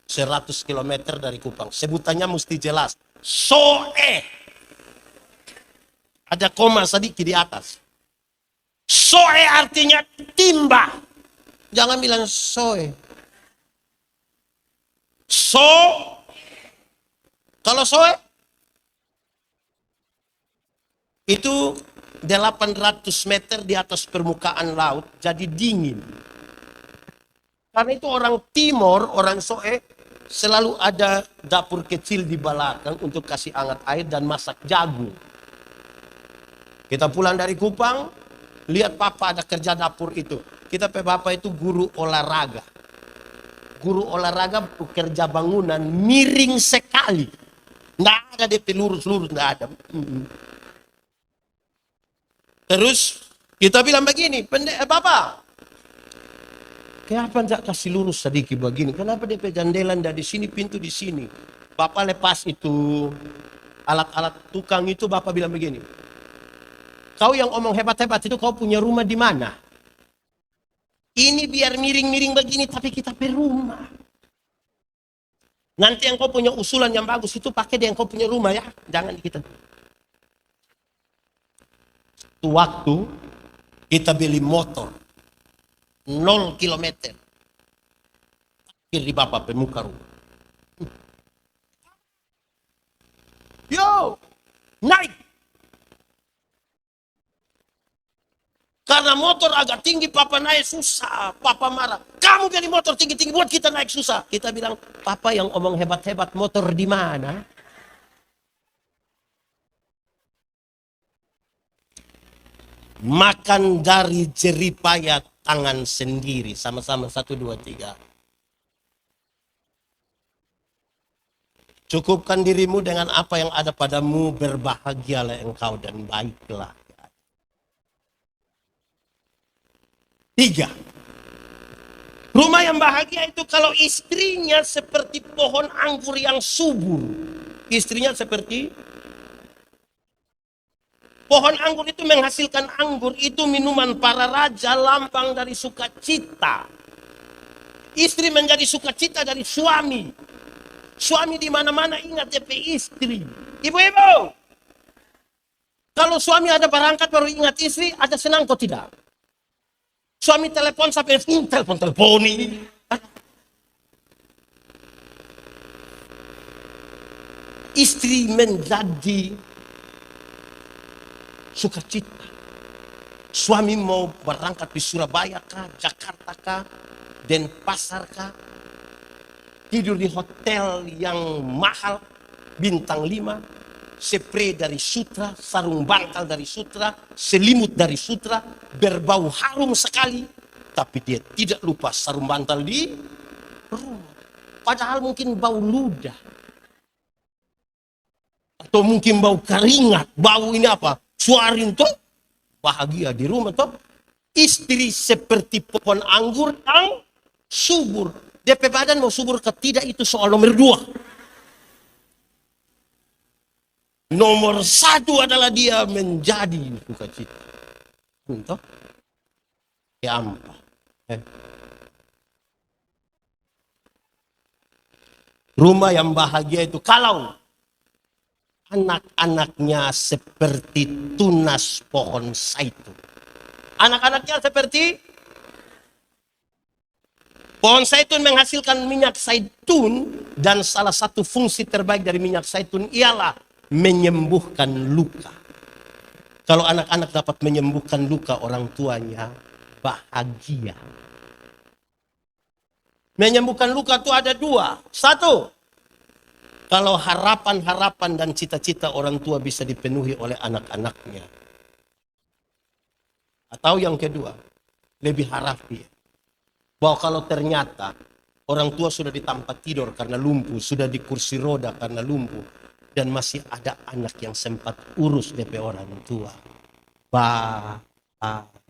100 km dari Kupang. Sebutannya mesti jelas, Soe. Ada koma sedikit di atas. Soe artinya timba. Jangan bilang soe. Kalau soe itu 800 meter di atas permukaan laut, jadi dingin. Karena itu orang Timor, orang Soe selalu ada dapur kecil di belakang untuk kasih hangat air dan masak jagung. Kita pulang dari Kupang, lihat Papa ada kerja dapur itu. Kita pe bapak itu guru olahraga. Guru olahraga pekerja bangunan miring sekali. Nggak ada DP lurus-lurus, nggak ada. Terus kita bilang begini, bapak, kenapa enggak kasih lurus sedikit begini? Kenapa DP jandelan dari sini, pintu di sini? Bapak lepas itu alat-alat tukang itu, bapak bilang begini, kau yang omong hebat-hebat itu kau punya rumah di mana? Ini biar miring-miring begini tapi kita per rumah. Nanti yang kau punya usulan yang bagus itu pakai di yang kau punya rumah ya. Jangan kita. Itu waktu kita beli motor 0 kilometer. Kiri bapak pemuka rumah. Yo, naik. Karena motor agak tinggi, papa naik susah. Papa marah. Kamu beli motor tinggi-tinggi buat kita naik susah. Kita bilang, papa yang omong hebat-hebat, motor di mana? Makan dari jeripaya tangan sendiri. Sama-sama 1, 2, 3. Cukupkan dirimu dengan apa yang ada padamu. Berbahagialah engkau dan baiklah. 3. Rumah yang bahagia itu kalau istrinya seperti pohon anggur yang subur. Istrinya seperti pohon anggur itu menghasilkan anggur. Itu minuman para raja, lambang dari sukacita. Istri menjadi sukacita dari suami. Suami di mana-mana ingat DP istri. Ibu-ibu, kalau suami ada berangkat baru ingat istri, ada senang kok tidak? Suami telepon sampai telepon ini. Istri menjadi sukacita. Suami mau berangkat di Surabaya kah, Jakarta kah, Denpasar kah, tidur di hotel yang mahal, bintang 5. Spray dari Sutra, sarung bantal dari Sutra, selimut dari Sutra, berbau harum sekali. Tapi dia tidak lupa sarung bantal di rumah. Padahal mungkin bau ludah. Atau mungkin bau keringat, bau ini apa? Suarin tuh, bahagia di rumah tuh. Istri seperti pohon anggur yang subur. DP badan mau subur ke tidak itu soal nomor 2. Nomor 1 adalah dia menjadi sukacita. Untuk ya ampun. Rumah yang bahagia itu kalau anak-anaknya seperti tunas pohon zaitun. Anak-anaknya seperti pohon zaitun menghasilkan minyak zaitun dan salah satu fungsi terbaik dari minyak zaitun ialah menyembuhkan luka. Kalau anak-anak dapat menyembuhkan luka orang tuanya, bahagia. Menyembuhkan luka itu ada 2. 1, kalau harapan-harapan dan cita-cita orang tua bisa dipenuhi oleh anak-anaknya. Atau yang kedua, lebih harap dia. Bahwa kalau ternyata orang tua sudah di tempat tidur karena lumpuh, sudah di kursi roda karena lumpuh, dan masih ada anak yang sempat urus DP orang tua. Bahagia.